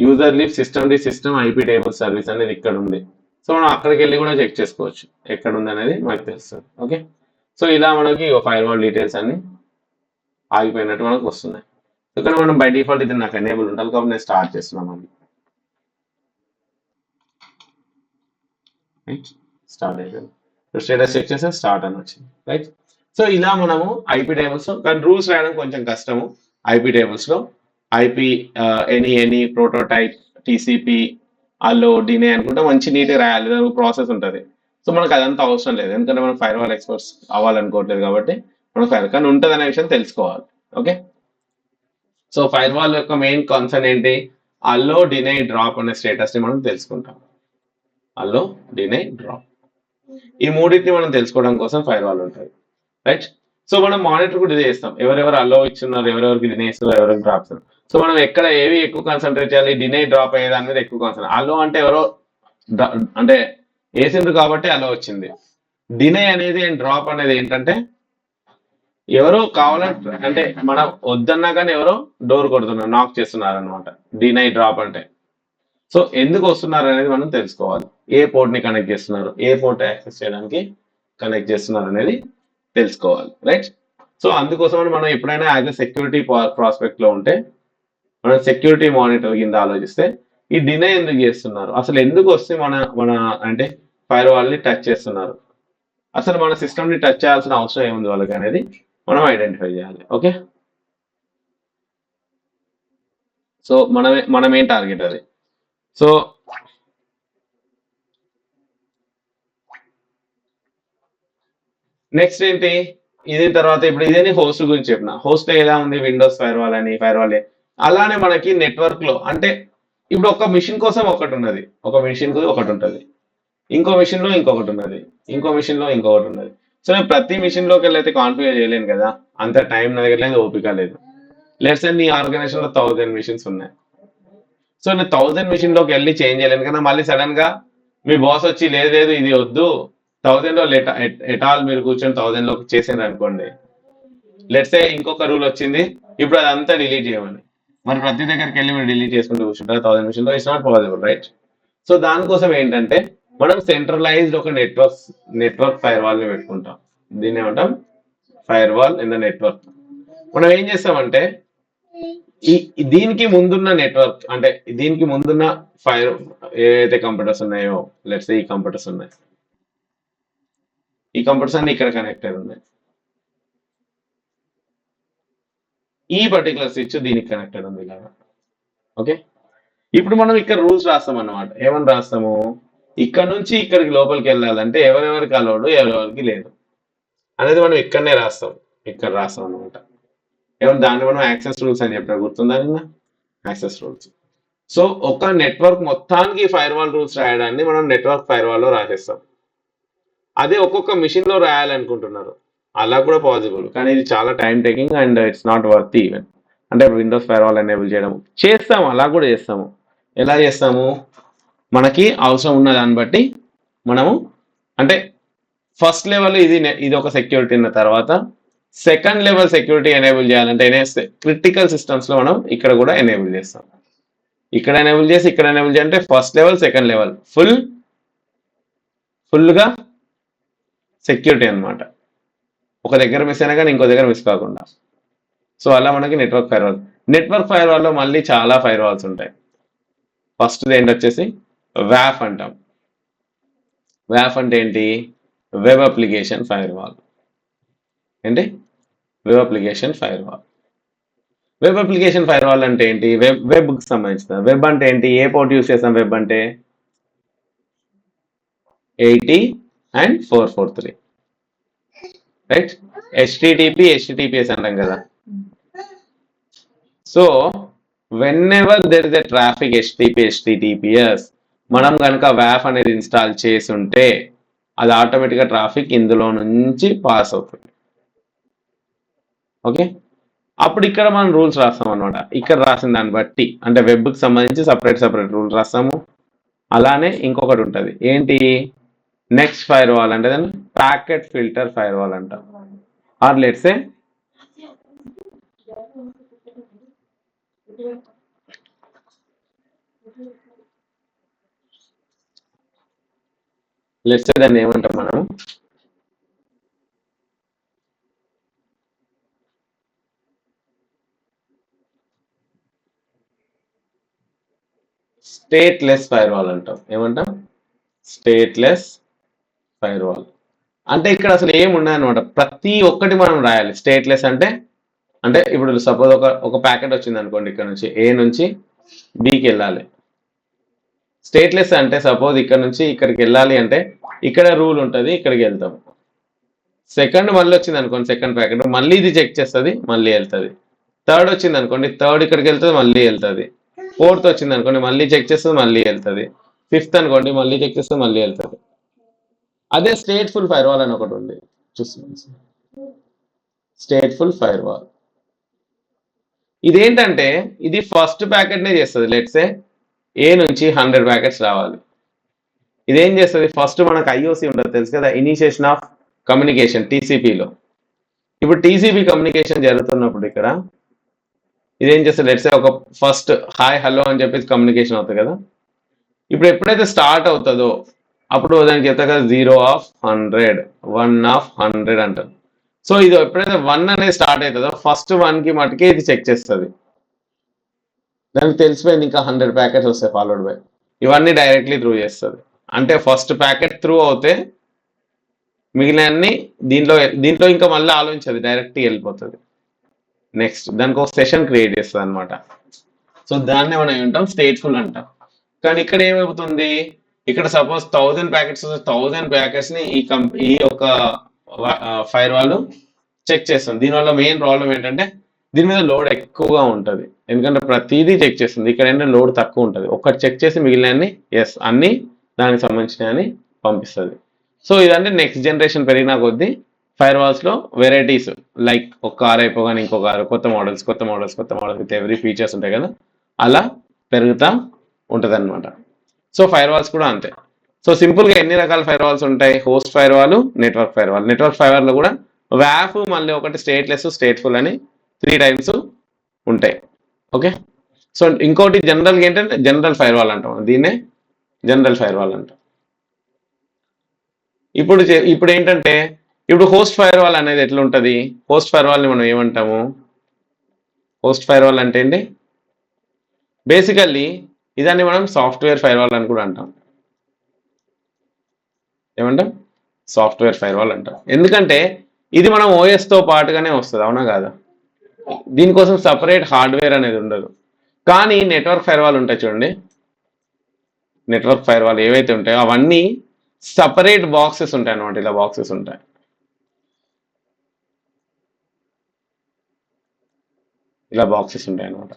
user live system IP table service అనేది ఇక్కడ ఉంది. సో మనం అక్కడికి వెళ్ళి కూడా చెక్ చేసుకోవచ్చు ఎక్కడ ఉంది అనేది మనకు తెలుస్తుంది. ఓకే, సో ఇలా మనకి ఫైర్ వాల్ డీటెయిల్స్ అన్ని ఆగిపోయినట్టు మనకు వస్తున్నాయి. ఇక్కడ మనం బై డిఫాల్ట్ ఇది నాకు ఎనేబుల్ ఉండాలి కాబట్టి నేను స్టార్ట్ చేస్తున్నాను అండి. స్టార్ట్ అయిపోయింది, స్టేటస్ చెక్ చేస్తే స్టార్ట్ అని వచ్చింది. రైట్. సో ఇలా మనము ఐపీ టేబుల్స్ కానీ రూల్స్ రాయడం కొంచెం కష్టము ఐపీ టేబుల్స్ లో ఐపీ ఎనీ ప్రోటోటైప్ టీసీపీ అల్లో డినే అనుకుంటే మంచి నీట్గా రాయాలి ప్రాసెస్ ఉంటుంది. సో మనకు అదంతా అవసరం లేదు ఎందుకంటే మనం ఫైర్ వాల్ ఎక్స్పర్ట్స్ అవ్వాలనుకోవట్లేదు కాబట్టి మనం ఫైర్ కానీ ఉంటుంది అనే విషయం తెలుసుకోవాలి. ఓకే, సో ఫైర్ వాల్ యొక్క మెయిన్ కాన్సర్న్ ఏంటి? అల్లో డినే డ్రాప్ అనే స్టేటస్ ని మనం తెలుసుకుంటాం. అల్లో డినే డ్రాప్ ఈ మూడింటిని మనం తెలుసుకోవడం కోసం ఫైర్ వాల్ ఉంటుంది, రైట్? సో మనం మానిటర్ కూడా ఇదే చేస్తాం, ఎవరెవరు అల్లో ఇచ్చున్నారు, ఎవరెవరికి డినే ఇస్తున్నారు, ఎవరెవరికి డ్రాప్స్. సో మనం ఎక్కడ ఏవి ఎక్కువ కాన్సన్ట్రేట్ చేయాలి? డినే డ్రాప్ అయ్యే దాని మీద ఎక్కువ కాన్సన్ట్రేట్. అల్లో అంటే ఎవరో అంటే వేసిండ్రు కాబట్టి అలో వచ్చింది. డినే అనేది అండ్ డ్రాప్ అనేది ఏంటంటే ఎవరో కావాలంటే అంటే మనం వద్దన్నా కానీ ఎవరో డోర్ కొడుతున్నారు, నాక్ చేస్తున్నారు అనమాట డినై డ్రాప్ అంటే. సో ఎందుకు వస్తున్నారు అనేది మనం తెలుసుకోవాలి. ఏ పోర్ట్ ని కనెక్ట్ చేస్తున్నారు, ఏ పోర్ట్ యాక్సెస్ చేయడానికి కనెక్ట్ చేస్తున్నారు అనేది తెలుసుకోవాలి, రైట్? సో అందుకోసం మనం ఎప్పుడైనా యాజ్ ఎ సెక్యూరిటీ ప్రాస్పెక్ట్ లో ఉంటే మనం సెక్యూరిటీ మానిటర్ కింద ఆలోచిస్తే ఈ డినై ఎందుకు చేస్తున్నారు, అసలు ఎందుకు వస్తే మన మన అంటే ఫైర్ వాల్ ని టచ్ చేస్తున్నారు, అసలు మన సిస్టమ్ ని టచ్ చేయాల్సిన అవసరం ఏముంది వాళ్ళకి అనేది మనం ఐడెంటిఫై చేయాలి. ఓకే, సో మనం ఏం టార్గెట్ అది. సో నెక్స్ట్ ఏంటి ఇది తర్వాత ఇప్పుడు ఇదే హోస్ట్ గురించి చెప్పిన. హోస్ట్ ఎలా ఉంది? విండోస్ ఫైర్ వాల్ అని ఫైర్ వాల్. అలానే మనకి నెట్వర్క్ లో అంటే ఇప్పుడు ఒక మిషన్ కోసం ఒకటి ఉన్నది, ఒక మిషన్ కు ఒకటి ఉంటుంది, ఇంకో మిషన్ లో ఇంకొకటి ఉన్నది, ఇంకో మిషన్ లో ఇంకొకటి ఉన్నది. సో నేను ప్రతి మిషన్ లోకి వెళ్ళి అయితే కాన్ఫిగర్ చేయలేను కదా, అంత టైం నా దగ్గర లేదు, ఓపిక లేదు. లెట్స్ సే నీ ఆర్గనైజేషన్ లో 1000 మిషన్స్ ఉన్నాయి. సో నేను 1000 మిషన్ లోకి వెళ్ళి చేంజ్ చేయలేను కదా. మళ్ళీ సడన్ గా మీ బాస్ వచ్చి లేదు లేదు ఇది వద్దు 1000 లో ఎటాల్ మీరు కూర్చొని 1000 లోకి చేసారు అనుకోండి, లెట్స్ సే ఇంకొక రూల్ వచ్చింది ఇప్పుడు అదంతా డిలీట్ చేయమని, మరి ప్రతి దగ్గరికి వెళ్ళి మీరు డిలీట్ చేసుకుంటూ కూర్చుంటారు 1000 మిషన్ లో. It's not possible, right? So దానికోసం ఏంటంటే మనం సెంట్రలైజ్డ్ ఒక నెట్వర్క్ ఫైర్ వాల్ ని పెట్టుకుంటాం. దీన్ని ఏమంటాం? Fire wall in the network. మనం ఏం చేస్తామంటే దీనికి ముందున్న నెట్వర్క్ అంటే దీనికి ముందున్న ఫైర్ ఏవైతే కంప్యూటర్స్ ఉన్నాయో, లెట్స్ ఈ కంప్యూటర్స్ ఉన్నాయి, ఈ కంప్యూటర్స్ అన్ని ఇక్కడ కనెక్ట్ అయి ఉన్నాయి, ఈ పర్టికులర్ స్విచ్ దీనికి కనెక్టెడ్ ఉంది ఇలాగా. ఓకే, ఇప్పుడు మనం ఇక్కడ రూల్స్ రాస్తాం అన్నమాట. ఏమని రాస్తాము? ఇక్కడ నుంచి ఇక్కడికి లోపలికి వెళ్ళాలంటే ఎవరెవరికి అలౌడ్, ఎవరెవరికి లేదు అనేది మనం ఇక్కడనే రాస్తాం, ఇక్కడ రాస్తాం అనమాట. ఏమన్నా దాన్ని మనం యాక్సెస్ రూల్స్ అని చెప్పిన గుర్తుందా నిన్న? Access rules. సో ఒక నెట్వర్క్ మొత్తానికి ఫైర్ వాల్ రూల్స్ రాయడాన్ని మనం నెట్వర్క్ ఫైర్ వాల్ లో రాసేస్తాం. అదే ఒక్కొక్క మిషన్ లో రాయాలనుకుంటున్నారు, అలా కూడా పాసిబుల్, కానీ ఇది చాలా time taking and it's not worth even. అంటే విండోస్ ఫైర్ వాల్ ఎనేబుల్ చేయడం చేస్తాము, అలా కూడా చేస్తాము. ఎలా చేస్తాము? మనకి అవసరం ఉన్న దాన్ని బట్టి మనము అంటే ఫస్ట్ లెవెల్ ఇది ఒక సెక్యూరిటీ ఉన్న తర్వాత సెకండ్ లెవెల్ సెక్యూరిటీ ఎనేబుల్ చేయాలంటే క్రిటికల్ సిస్టమ్స్ లో మనం ఇక్కడ కూడా ఎనేబుల్ చేస్తాం. ఇక్కడ ఎనేబుల్ చేసి ఇక్కడ ఎనేబుల్ చేయాలంటే ఫస్ట్ లెవెల్ సెకండ్ లెవెల్ ఫుల్గా సెక్యూరిటీ అనమాట. ఒక దగ్గర మిస్ అయినా కానీ ఇంకో దగ్గర మిస్ కాకుండా. సో అలా మనకి network fire wall. Network fire wall లో మళ్ళీ చాలా ఫైర్ వాల్స్ ఉంటాయి. ఫస్ట్ ఏంటి వచ్చేసి వ్యాఫ్ అంటాం. వ్యాఫ్ అంటే ఏంటి? Web application firewall. ఏంటి? Web application firewall. Web application firewall అంటే ఏంటి? వెబ్ కి సంబంధించిన. వెబ్ అంటే ఏంటి? ఏ పోర్ట్ యూస్ చేస్తాం వెబ్ అంటే? 80 and 443, రైట్? హెచ్టిటిపిఎస్ అంటాం కదా. So whenever there is a traffic HTTPS మనం కనుక వ్యాఫ్ అనేది ఇన్స్టాల్ చేసి ఉంటే అది ఆటోమేటిక్గా ట్రాఫిక్ ఇందులో నుంచి పాస్ అవుతుంది. ఓకే, అప్పుడు ఇక్కడ మనం రూల్స్ రాస్తాం అనమాట. ఇక్కడ రాసిన దాన్ని బట్టి అంటే వెబ్కి సంబంధించి సపరేట్ రూల్స్ రాస్తాము. అలానే ఇంకొకటి ఉంటుంది ఏంటి? నెక్స్ట్ ఫైర్ వాల్ అంటే దాన్ని ప్యాకెట్ ఫిల్టర్ ఫైర్ వాల్ అంటాం. ఆర్ లెట్స్ సే దాన్ని ఏమంటాం మనం? స్టేట్లెస్ ఫైర్ వాల్ అంటాం. ఏమంటాం? Stateless fire wall. అంటే ఇక్కడ అసలు ఏమి ఉండదన్నమాట, ప్రతి ఒక్కటి మనం రాయాలి. స్టేట్లెస్ అంటే అంటే ఇప్పుడు సపోజ్ ఒక ప్యాకెట్ వచ్చింది అనుకోండి, ఇక్కడ నుంచి ఏ నుంచి బికి వెళ్ళాలి. స్టేట్లెస్ అంటే సపోజ్ ఇక్కడ నుంచి ఇక్కడికి వెళ్ళాలి అంటే ఇక్కడ రూల్ ఉంటుంది, ఇక్కడికి వెళ్తాం. సెకండ్ మళ్ళీ వచ్చింది అనుకోండి, సెకండ్ ప్యాకెట్ మళ్ళీ ఇది చెక్ చేస్తుంది, మళ్ళీ వెళ్తుంది. థర్డ్ వచ్చింది అనుకోండి, థర్డ్ ఇక్కడికి వెళ్తుంది, మళ్ళీ వెళ్తుంది. ఫోర్త్ వచ్చింది అనుకోండి, మళ్ళీ చెక్ చేస్తుంది, మళ్ళీ వెళ్తుంది. ఫిఫ్త్ అనుకోండి, మళ్ళీ చెక్ చేస్తుంది, మళ్ళీ వెళ్తుంది. అదే స్టేట్ఫుల్ ఫైర్ వాల్ అని ఒకటి ఉంది, చూస్తున్నాం. స్టేట్ఫుల్ ఫైర్ వాల్ ఇదేంటంటే ఇది ఫస్ట్ ప్యాకెట్ నే చేస్తుంది. లెట్సే ఏ నుంచి 100 ప్యాకెట్స్ రావాలి. ఇదేం చేస్తుంది, ఫస్ట్ మనకు ఐఓసి ఉంటుంది తెలుసు కదా, ఇనిషియేషన్ ఆఫ్ కమ్యూనికేషన్, టీసీపీలో. ఇప్పుడు టీసీపీ కమ్యూనికేషన్ జరుగుతున్నప్పుడు ఇక్కడ ఇదేం చేస్తుంది, లెట్సే ఒక ఫస్ట్ హాయ్ హలో అని చెప్పేసి కమ్యూనికేషన్ అవుతుంది కదా. ఇప్పుడు ఎప్పుడైతే స్టార్ట్ అవుతుందో అప్పుడు దానికి చెప్తా కదా 0 of 100, 1 of 100 అంటారు. సో ఇది ఎప్పుడైతే 1 అనేది స్టార్ట్ అవుతుందో ఫస్ట్ 1కి మటుకే ఇది చెక్ చేస్తుంది. దానికి తెలిసిపోయింది ఇంకా 100 ప్యాకెట్స్ వస్తాయి ఫాలోడ్ బై, ఇవన్నీ డైరెక్ట్లీ త్రూ చేస్తుంది. అంటే ఫస్ట్ ప్యాకెట్ త్రూ అవుతే మిగిలినన్ని దీంట్లో ఇంకా మళ్ళీ ఆలోచించదు, డైరెక్ట్గా వెళ్ళిపోతుంది. నెక్స్ట్ దానికి ఒక సెషన్ క్రియేట్ చేస్తుంది అనమాట. సో దాన్ని మనం ఏమంటాం, స్టేట్ఫుల్ అంటాం. కానీ ఇక్కడ ఏమవుతుంది, ఇక్కడ సపోజ్ 1000 ప్యాకెట్స్ 1000 ప్యాకెట్స్ ని ఈ యొక్క ఫైర్ వాల్ చెక్ చేస్తుంది. దీనివల్ల మెయిన్ ప్రాబ్లం ఏంటంటే దీని మీద లోడ్ ఎక్కువగా ఉంటుంది, ఎందుకంటే ప్రతిదీ చెక్ చేస్తుంది. ఇక్కడ ఏంటంటే లోడ్ తక్కువ ఉంటుంది, ఒక్కటి చెక్ చేసి మిగిలిన ఎస్ అన్ని దానికి సంబంధించినవి పంపిస్తుంది. సో ఇదంటే నెక్స్ట్ జనరేషన్ పెరిగిన కొద్దీ ఫైర్ వాల్స్ లో వెరైటీస్, లైక్ ఒక కార్ అయిపోగానే ఇంకో కారు, కొత్త మోడల్స్ విత్ ఎవ్రీ ఫీచర్స్ ఉంటాయి కదా, అలా పెరుగుతూ ఉంటుంది అనమాట. సో ఫైర్ వాల్స్ కూడా అంతే. సో సింపుల్ గా ఎన్ని రకాల ఫైర్ వాల్స్ ఉంటాయి, host fire wall, network fire wall. Network fire wall లో కూడా వ్యాఫ్ మళ్ళీ ఒకటి స్టేట్లెస్, స్టేట్ఫుల్ అని 3 టైమ్స్ ఉంటాయి. ఓకే, సో ఇంకోటి జనరల్గా ఏంటంటే జనరల్ ఫైర్ వాల్ అంటాం, దీన్నే జనరల్ ఫైర్ వాల్ అంటాం. ఇప్పుడు ఏంటంటే ఇప్పుడు హోస్ట్ ఫైర్ వాల్ అనేది ఎట్లా ఉంటుంది, హోస్ట్ ఫైర్ వాల్ ని మనం ఏమంటాము, హోస్ట్ ఫైర్ వాల్ అంటే ఏంటి, బేసికల్లీ ఇదాన్ని మనం సాఫ్ట్వేర్ ఫైర్ వాల్ అని కూడా అంటాం. ఏమంటాం, సాఫ్ట్వేర్ ఫైర్ వాల్ అంటాం. ఎందుకంటే ఇది మనం ఓఎస్ తో పాటుగానే వస్తుంది, అవునా కాదా. దీనికోసం సపరేట్ హార్డ్వేర్ అనేది ఉండదు. కానీ నెట్వర్క్ ఫైర్ వాల్ ఉంటాయి చూడండి, నెట్వర్క్ ఫైర్ వాల్ ఏవైతే ఉంటాయో అవన్నీ సపరేట్ బాక్సెస్ ఉంటాయి అన్నమాట. ఇలా బాక్సెస్ ఉంటాయి, ఇలా బాక్సెస్ ఉంటాయి అన్నమాట.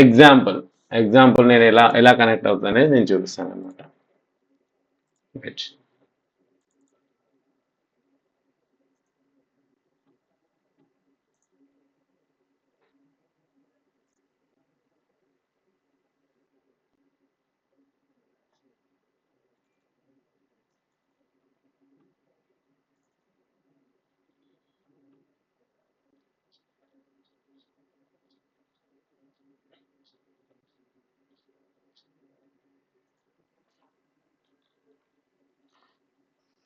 ఎగ్జాంపుల్ నేను ఎలా కనెక్ట్ అవుతుంది అనేది నేను చూపిస్తాను అనమాట.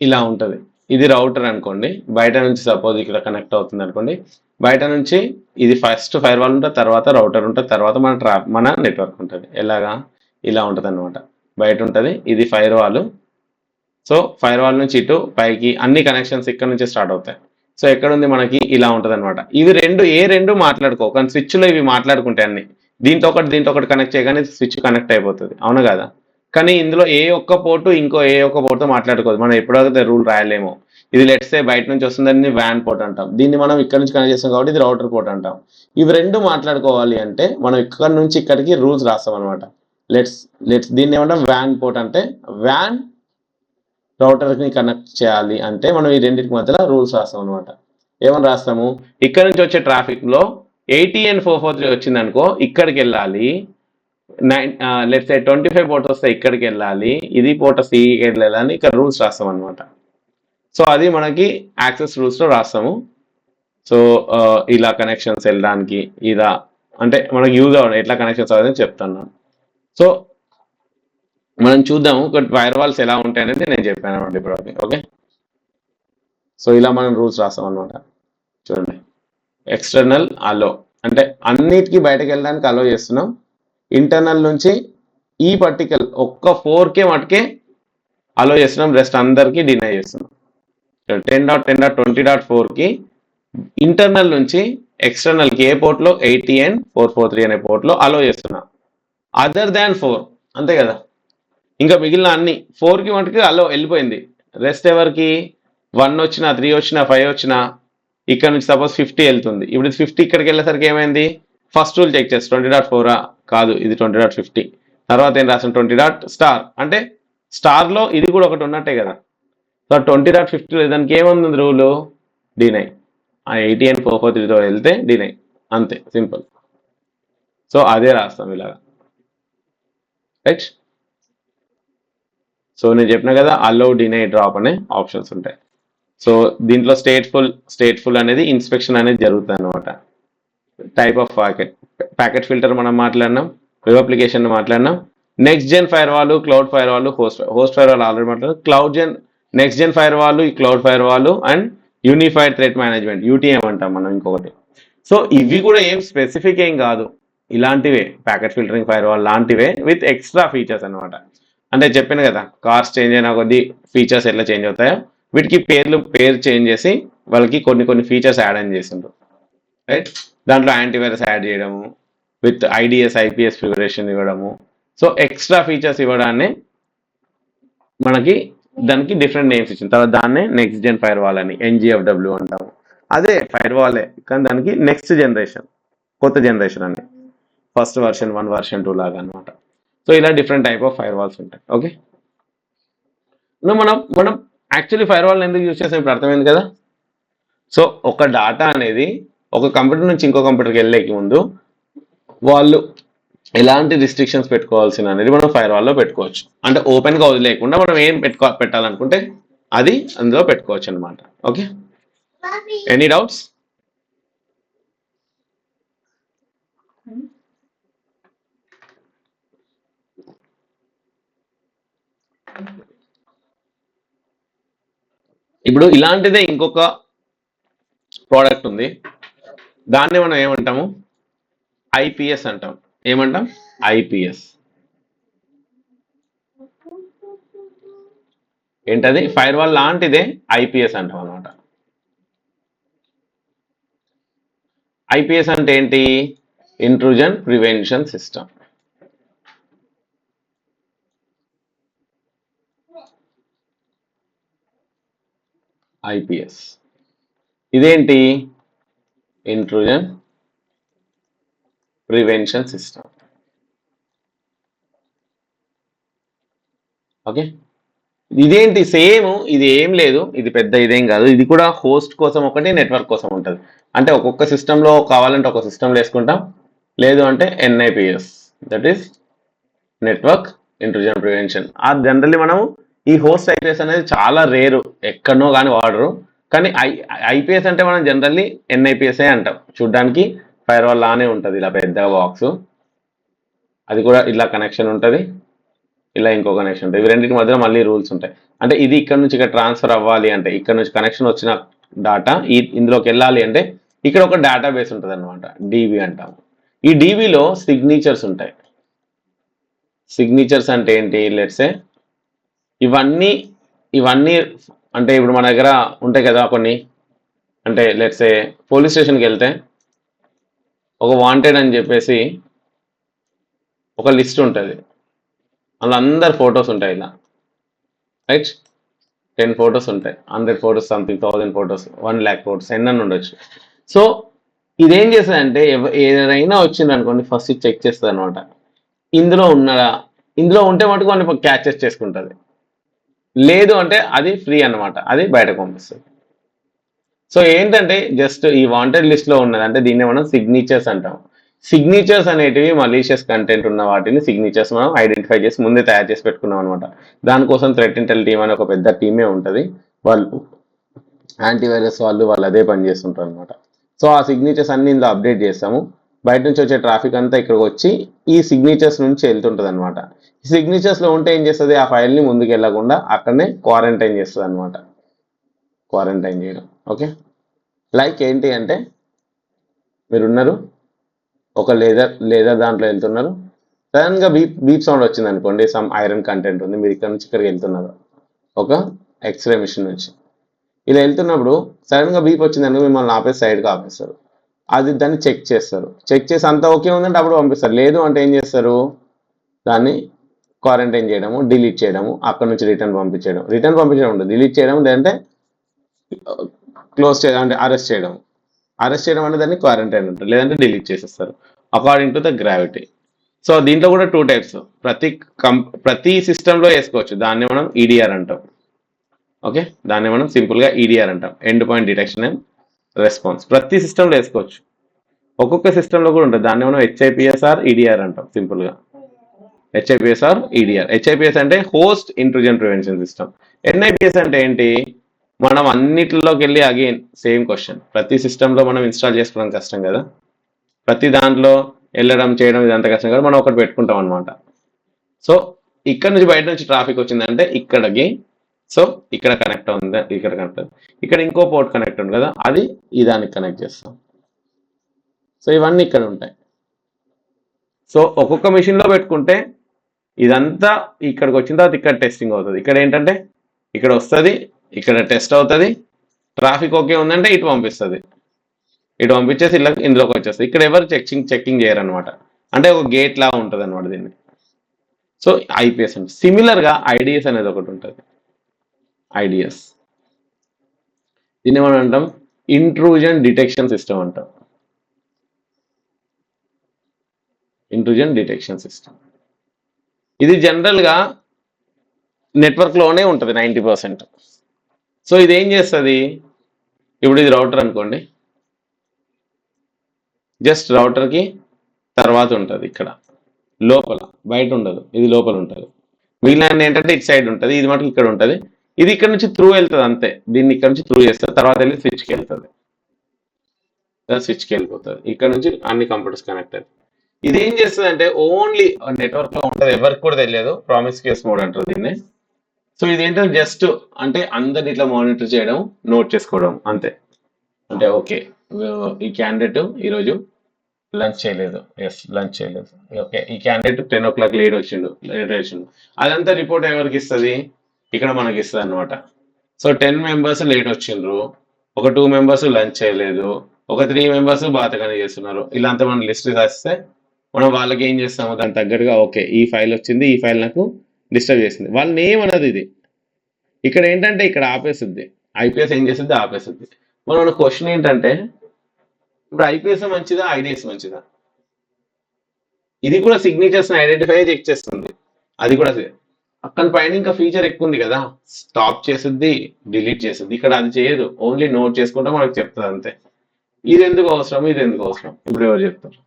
ఇలా ఉంటుంది. ఇది రౌటర్ అనుకోండి, బయట నుంచి సపోజ్ ఇక్కడ కనెక్ట్ అవుతుంది అనుకోండి, బయట నుంచి ఇది ఫస్ట్ ఫైర్ వాల్ ఉంటుంది, తర్వాత రౌటర్ ఉంటుంది, తర్వాత మన నెట్వర్క్ ఉంటుంది. ఎలాగా, ఇలా ఉంటుంది అనమాట. బయట ఉంటుంది, ఇది fire wall. So fire wall నుంచి ఇటు పైకి అన్ని కనెక్షన్స్ ఇక్కడ నుంచి స్టార్ట్ అవుతాయి. సో ఎక్కడ ఉంది మనకి, ఇలా ఉంటుంది అనమాట. ఇవి రెండు మాట్లాడుకో, కానీ స్విచ్ లో ఇవి మాట్లాడుకుంటాయి అన్ని. దీంతో ఒకటి కనెక్ట్ చేయగానే స్విచ్ కనెక్ట్ అయిపోతుంది, అవును కదా. కానీ ఇందులో ఏ ఒక్క పోర్టు ఇంకో ఏ ఒక్క పోర్టుతో మాట్లాడుకోదు. మనం ఎప్పుడైతే రూల్ రాయలేమో, ఇది లెట్స్ సే బయట నుంచి వస్తుందని వ్యాన్ పోర్ట్ అంటాం, దీన్ని మనం ఇక్కడ నుంచి కనెక్ట్ చేస్తాం కాబట్టి ఇది రౌటర్ పోర్ట్ అంటాం. ఇవి రెండు మాట్లాడుకోవాలి అంటే మనం ఇక్కడ నుంచి ఇక్కడికి రూల్స్ రాస్తాం అనమాట. లెట్స్ దీన్ని ఏమంటాం, వ్యాన్ పోర్ట్ అంటే వ్యాన్ రౌటర్ ని కనెక్ట్ చేయాలి అంటే మనం ఈ రెండింటి మధ్యలో రూల్స్ రాస్తాం అనమాట. ఏమని రాస్తాము, ఇక్కడ నుంచి వచ్చే ట్రాఫిక్ లో ATN 443 వచ్చింది అనుకో, ఇక్కడికి వెళ్ళాలి. లెట్స్ 25 పోర్ట్ వస్తే ఇక్కడికి వెళ్ళాలి, ఇది పోర్ట్ వస్తే ఇక్కడికి వెళ్ళాలి, ఇక్కడ రూల్స్ రాస్తాం అనమాట. సో అది మనకి యాక్సెస్ రూల్స్ లో రాస్తాము. సో ఇలా కనెక్షన్స్ వెళ్ళడానికి, ఇలా అంటే మనకి యూజ్ అవ్వడం ఎట్లా కనెక్షన్స్ అవ్వదని చెప్తాను. సో మనం చూద్దాము ఫైర్ వాల్స్ ఎలా ఉంటాయి అనేది నేను చెప్పాను అనమాట ఇప్పుడు. ఓకే, సో ఇలా మనం రూల్స్ రాస్తాం అనమాట. చూడండి, ఎక్స్టర్నల్ అలో అంటే అన్నిటికీ బయటకు వెళ్ళడానికి అలో చేస్తున్నాం. ఇంటర్నల్ నుంచి ఈ పర్టికల్ ఒక్క 4K మటుకే అలో చేస్తున్నాం, రెస్ట్ అందరికీ డినై చేస్తున్నాం. 10.10.20.4కి ఇంటర్నల్ నుంచి ఎక్స్టర్నల్కి ఏ పోర్ట్లో 80 and 443 అనే పోర్ట్లో అలో చేస్తున్నా. అదర్ దాన్ 4 అంతే కదా, ఇంకా మిగిలిన అన్ని 4కి మటుకు అలో వెళ్ళిపోయింది. రెస్ట్ ఎవరికి 1 వచ్చినా 3 వచ్చినా 5 వచ్చినా ఇక్కడ నుంచి సపోజ్ 50 వెళ్తుంది. ఇప్పుడు 50 ఇక్కడికి వెళ్ళేసరికి ఏమైంది, ఫస్ట్ రూల్ చెక్ చేసి 20.4 కాదు ఇది 20.50. తర్వాత ఏం రాసిన 20. అంటే స్టార్లో ఇది కూడా ఒకటి ఉన్నట్టే కదా. సో 20.50 దానికి ఏముంది రూలు, D9. ఆ 80 and 443తో వెళ్తే D9 అంతే, సింపుల్. సో అదే రాస్తాం ఇలాగా, రైట్. సో నేను చెప్పిన కదా అలో, డినై, డ్రాప్ అనే ఆప్షన్స్ ఉంటాయి. సో దీంట్లో స్టేట్ఫుల్ అనేది ఇన్స్పెక్షన్ అనేది జరుగుతుంది అనమాట. టైప్ ఆఫ్ ప్యాకెట్ ఫిల్టర్ మనం మాట్లాడినాం, వెబ్ అప్లికేషన్ మాట్లాడినాం, next gen firewall, cloud firewall, host firewall already మాట్లాడారు. నెక్స్ట్ జెన్ ఫైర్ వాల్, ఈ cloud firewall and unified threat management, UTM అంటాం మనం ఇంకొకటి. సో ఇవి కూడా ఏం స్పెసిఫిక్ ఏం కాదు, ఇలాంటివే ప్యాకెట్ ఫిల్టరింగ్ ఫైర్ వాల్ లాంటివే విత్ ఎక్స్ట్రా ఫీచర్స్ అనమాట. అంటే చెప్పాను కదా, కార్స్ చేంజ్ అయిన కొద్దీ ఫీచర్స్ ఎట్లా చేంజ్ అవుతాయో వీటికి పేరు చేంజ్ చేసి వాళ్ళకి కొన్ని ఫీచర్స్ యాడ్ అని చేసిండ్రు, రైట్. దాంట్లో యాంటీవైరస్ యాడ్ చేయడము, విత్ ఐడిఎస్ ఐపీఎస్ ప్రిపరేషన్ ఇవ్వడము. సో ఎక్స్ట్రా ఫీచర్స్ ఇవ్వడాన్ని మనకి దానికి డిఫరెంట్ నేమ్స్ ఇచ్చిన తర్వాత దాన్నే నెక్స్ట్ జెన్ ఫైర్ వాల్ అని NGFW అంటాము. అదే ఫైర్ వాలే కానీ దానికి నెక్స్ట్ జనరేషన్, కొత్త జనరేషన్ అని, ఫస్ట్ వర్షన్ 1, వర్షన్ 2 లాగా అనమాట. సో ఇలా different type of firewalls ఉంటాయి. ఓకే, మనం యాక్చువల్లీ ఫైర్ వాల్ ఎందుకు యూజ్ చేస్తాం ఇప్పుడు అర్థమైంది కదా. సో ఒక డాటా అనేది ఒక కంప్యూటర్ నుంచి ఇంకో కంప్యూటర్కి వెళ్ళేకి ముందు వాళ్ళు ఎలాంటి రిస్ట్రిక్షన్స్ పెట్టుకోవాల్సిన అనేది మనం ఫైర్ వాల్లో పెట్టుకోవచ్చు. అంటే ఓపెన్గా వదిలేకుండా మనం ఏం పెట్టాలనుకుంటే అది అందులో పెట్టుకోవచ్చు అనమాట. Okay, any doubts? ఇప్పుడు ఇలాంటిదే ఇంకొక ప్రోడక్ట్ ఉంది, దాన్ని మనం ఏమంటాము, ఐపీఎస్ అంటాం. ఏమంటాం, ఐపీఎస్. ఏంటది, ఫైర్ వాల్ లాంటిదే ఐపీఎస్ అంటాం అనమాట. ఐపీఎస్ అంటే ఏంటి, ఇంట్రూజన్ ప్రివెన్షన్ సిస్టమ్. ఐపీఎస్ ఇదేంటి, ఇంట్రూజన్ ప్రివెన్షన్ సిస్టమ్. ఓకే, ఇదేంటి సేమ్, ఇది ఏం లేదు, ఇది పెద్ద ఇదేం కాదు. ఇది కూడా హోస్ట్ కోసం ఒకటి, నెట్వర్క్ కోసం ఉంటుంది. అంటే ఒక్కొక్క సిస్టంలో కావాలంటే ఒక సిస్టంలో వేసుకుంటాం, లేదు అంటే NIPS, that is network intrusion prevention. ఆ జనరల్లీ మనము ఈ హోస్ట్ ఐపీఎస్ అనేది చాలా రేరు, ఎక్కడనో కానీ వాడరు. కానీ ఐపీఎస్ అంటే మనం జనరల్లీ NIPS అంటాం. చూడ్డానికి ఫైర్ వాల్ లానే ఉంటుంది, ఇలా పెద్ద బాక్స్, అది కూడా ఇలా కనెక్షన్ ఉంటుంది, ఇలా ఇంకో కనెక్షన్ ఉంటుంది. ఇవి రెండింటి మధ్యలో మళ్ళీ రూల్స్ ఉంటాయి. అంటే ఇది ఇక్కడ నుంచి ఇక్కడ ట్రాన్స్ఫర్ అవ్వాలి అంటే, ఇక్కడ నుంచి కనెక్షన్ వచ్చిన డాటా ఇందులోకి వెళ్ళాలి అంటే ఇక్కడ ఒక డేటాబేస్ ఉంటుంది అనమాట, DB అంటాము. ఈ DBలో సిగ్నేచర్స్ ఉంటాయి. సిగ్నేచర్స్ అంటే ఏంటి, లెట్సే ఇవన్నీ అంటే ఇప్పుడు మన దగ్గర ఉంటాయి కదా కొన్ని, అంటే లెట్సే పోలీస్ స్టేషన్కి వెళ్తే ఒక వాంటెడ్ అని చెప్పేసి ఒక లిస్ట్ ఉంటుంది, అందులో అందరు ఫొటోస్ ఉంటాయి ఇలా, రైట్. 10 ఫొటోస్ ఉంటాయి, 100 photos, something 1000 photos, 1 lakh photos, ఎన్నన్నీ ఉండొచ్చు. సో ఇదేం చేస్తుందంటే ఏదైనా వచ్చింది అనుకోండి, ఫస్ట్ చెక్ చేస్తుంది అనమాట, ఇందులో ఉన్నాడా, ఇందులో ఉంటే మటుకు కొన్ని క్యాచెస్ చేసుకుంటుంది, లేదు అంటే అది ఫ్రీ అనమాట, అది బయటకు పంపిస్తుంది. సో ఏంటంటే జస్ట్ ఈ వాంటెడ్ లిస్ట్లో ఉన్నది అంటే దీన్ని మనం సిగ్నేచర్స్ అంటాం. సిగ్నేచర్స్ అనేటివి మలీషియస్ కంటెంట్ ఉన్న వాటిని సిగ్నేచర్స్ మనం ఐడెంటిఫై చేసి ముందే తయారు చేసి పెట్టుకున్నాం అనమాట. దానికోసం థ్రెట్ ఇంటెల్ టీమ్ అని ఒక పెద్ద టీమే ఉంటుంది, వాళ్ళు యాంటీవైరస్ వాళ్ళు అదే పని చేస్తుంటారు అనమాట. సో ఆ సిగ్నేచర్స్ అన్ని ఇందులో అప్డేట్ చేస్తాము. బయట నుంచి వచ్చే ట్రాఫిక్ అంతా ఇక్కడికి వచ్చి ఈ సిగ్నేచర్స్ నుంచి వెళ్తుంటుంది అనమాట. ఈ సిగ్నేచర్స్లో ఉంటే ఏం చేస్తుంది, ఆ ఫైల్ని ముందుకు వెళ్ళకుండా అక్కడనే క్వారంటైన్ చేస్తుంది అనమాట. క్వారంటైన్ చేయడం, ఓకే. లైక్ ఏంటి అంటే మీరున్నారు, ఒక లేదర్ దాంట్లో వెళ్తున్నారు, సడన్గా బీప్ సౌండ్ వచ్చింది అనుకోండి, సమ్ ఐరన్ కంటెంట్ ఉంది, మీరు ఇక్కడ నుంచి ఇక్కడికి వెళ్తున్నారు ఒక ఎక్స్రే మిషన్ నుంచి. ఇలా వెళ్తున్నప్పుడు సడన్గా బీప్ వచ్చిందని మిమ్మల్ని ఆపేసి సైడ్కి ఆపేస్తారు. అది దాన్ని చెక్ చేస్తారు. చెక్ చేసి అంతా ఓకే ఉందంటే అప్పుడు పంపిస్తారు. లేదు అంటే ఏం చేస్తారు, దాన్ని క్వారంటైన్ చేయడము, డిలీట్ చేయడము, అక్కడ నుంచి రిటర్న్ పంపించడం ఉంటుంది. డిలీట్ చేయడం లేదంటే క్లోజ్ చేయడం, అంటే అరెస్ట్ చేయడం. అరెస్ట్ చేయడం అంటే దాన్ని క్వారంటైన్ ఉంటుంది, లేదంటే డిలీట్ చేసేస్తారు according to the gravity. So దీంట్లో కూడా 2 టైప్స్. ప్రతి సిస్టంలో వేసుకోవచ్చు. దాన్ని మనం ఈడిఆర్ అంటాం. ఓకే, దాన్ని మనం సింపుల్గా ఈడిఆర్ అంటాం, end point detection and response. ప్రతి సిస్టంలో వేసుకోవచ్చు. ఒక్కొక్క సిస్టంలో కూడా ఉంటుంది. దాన్ని మనం హెచ్ఐపిఎస్ఆర్ ఈడిఆర్ అంటాం సింపుల్గా. హెచ్ఐపిఎస్ఆర్ ఈడిఆర్. హెచ్ఐపిఎస్ అంటే హోస్ట్ ఇంట్రూజన్ ప్రివెన్షన్ సిస్టమ్. ఎన్ఐపిఎస్ అంటే ఏంటి, మనం అన్నిటిలోకి వెళ్ళి అగైన్ సేమ్ క్వశ్చన్. ప్రతి సిస్టంలో మనం ఇన్స్టాల్ చేసుకోవడం కష్టం కదా, ప్రతి దాంట్లో వెళ్ళడం చేయడం ఇదంతా కష్టం కదా, మనం ఒకటి పెట్టుకుంటాం అనమాట. సో ఇక్కడ నుంచి బయట నుంచి ట్రాఫిక్ వచ్చిందంటే ఇక్కడికి, సో ఇక్కడ కనెక్ట్ ఉంది, ఇక్కడ కనెక్ట్ ఉంది, ఇక్కడ ఇంకో పోర్ట్ కనెక్ట్ ఉంది కదా, అది ఈ దానికి కనెక్ట్ చేస్తాం. సో ఇవన్నీ ఇక్కడ ఉంటాయి. సో ఒక్కొక్క మిషన్లో పెట్టుకుంటే ఇదంతా ఇక్కడికి వచ్చిన తర్వాత ఇక్కడ టెస్టింగ్ అవుతుంది. ఇక్కడ ఏంటంటే ఇక్కడ వస్తుంది, ఇక్కడ టెస్ట్ అవుతుంది, ట్రాఫిక్ ఓకే ఉందంటే ఇటు పంపిస్తుంది, ఇటు పంపించేసి ఇలా ఇందులోకి వచ్చేస్తుంది. ఇక్కడ ఎవరు చెక్కింగ్ చేయరనమాట. అంటే ఒక గేట్ లా ఉంటుంది అనమాట దీన్ని. సో ఐపీఎస్ అంటే సిమిలర్గా ఐడిఎస్ అనేది ఒకటి ఉంటుంది. ఐడిఎస్ దీన్ని మనం అంటాం ఇంట్రూజన్ డిటెక్షన్ సిస్టమ్ అంటాం. ఇంట్రూజన్ డిటెక్షన్ సిస్టమ్ ఇది జనరల్గా నెట్వర్క్లోనే ఉంటుంది 90%. సో ఇది ఏం చేస్తుంది, ఇప్పుడు ఇది రౌటర్ అనుకోండి, జస్ట్ రౌటర్కి తర్వాత ఉంటుంది ఇక్కడ లోపల, బయట ఉండదు, ఇది లోపల ఉంటుంది. మిగిలిన ఏంటంటే ఇటు సైడ్ ఉంటుంది, ఇది మటుకు ఇక్కడ ఉంటుంది. ఇది ఇక్కడ నుంచి త్రూ వెళ్తుంది అంతే. దీన్ని ఇక్కడ నుంచి త్రూ చేస్తుంది, తర్వాత వెళ్ళి స్విచ్కి వెళ్తుంది, స్విచ్కి వెళ్ళిపోతుంది. ఇక్కడ నుంచి అన్ని కంప్యూటర్స్ కనెక్ట్ అవుతాయి. ఇది ఏం చేస్తుంది అంటే ఓన్లీ నెట్వర్క్ లో ఉంటుంది, ఎవరికి కూడా తెలియదు. ప్రామిస్క్యూస్ మోడ్ అంటారు దీన్ని. సో ఇది ఏంటంటే జస్ట్ అంటే అందరిని ఇట్లా మానిటర్ చేయడం, నోట్ చేసుకోవడం అంతే. అంటే ఓకే ఈ క్యాండిడేట్ ఈరోజు లంచ్ చేయలేదు, లంచ్ చేయలేదు, ఓకే ఈ క్యాండిడేట్ 10 o'clock లేట్ వచ్చిండు. అదంతా రిపోర్ట్ ఎవరికి ఇస్తుంది, ఇక్కడ మనకి ఇస్తుంది అనమాట. సో 10 members లేట్ వచ్చిండ్రు, ఒక 2 members లంచ్ చేయలేదు, ఒక 3 members బాతగానే చేస్తున్నారు. ఇలా అంతా మనం లిస్ట్ రాస్తే మనం వాళ్ళకి ఏం చేస్తాము, దాని తగ్గట్టుగా ఓకే ఈ ఫైల్ వచ్చింది, ఈ ఫైల్ నాకు డిస్టర్బ్ చేసింది, వాళ్ళ నేమ్ అన్నది ఇది. ఇక్కడ ఏంటంటే ఇక్కడ ఆపేస్తుంది, ఐపీఎస్ ఏం చేస్తుంది, ఆపేస్తుంది. మన క్వశ్చన్ ఏంటంటే ఇప్పుడు ఐపీఎస్ మంచిదా, ఐడిఎస్ మంచిదా? ఇది కూడా సిగ్నేచర్స్ ఐడెంటిఫై చెక్ చేస్తుంది. అది కూడా అక్కడ పైన ఇంకా ఫీచర్ ఎక్కువ ఉంది కదా, స్టాప్ చేస్తుంది, డిలీట్ చేస్తుంది. ఇక్కడ అది చేయదు, ఓన్లీ నోట్ చేసుకుంటే మనకు చెప్తుంది అంతే. ఇది ఎందుకు అవసరం, ఇది ఎందుకు అవసరం, ఇప్పుడు ఎవరు చెప్తారు?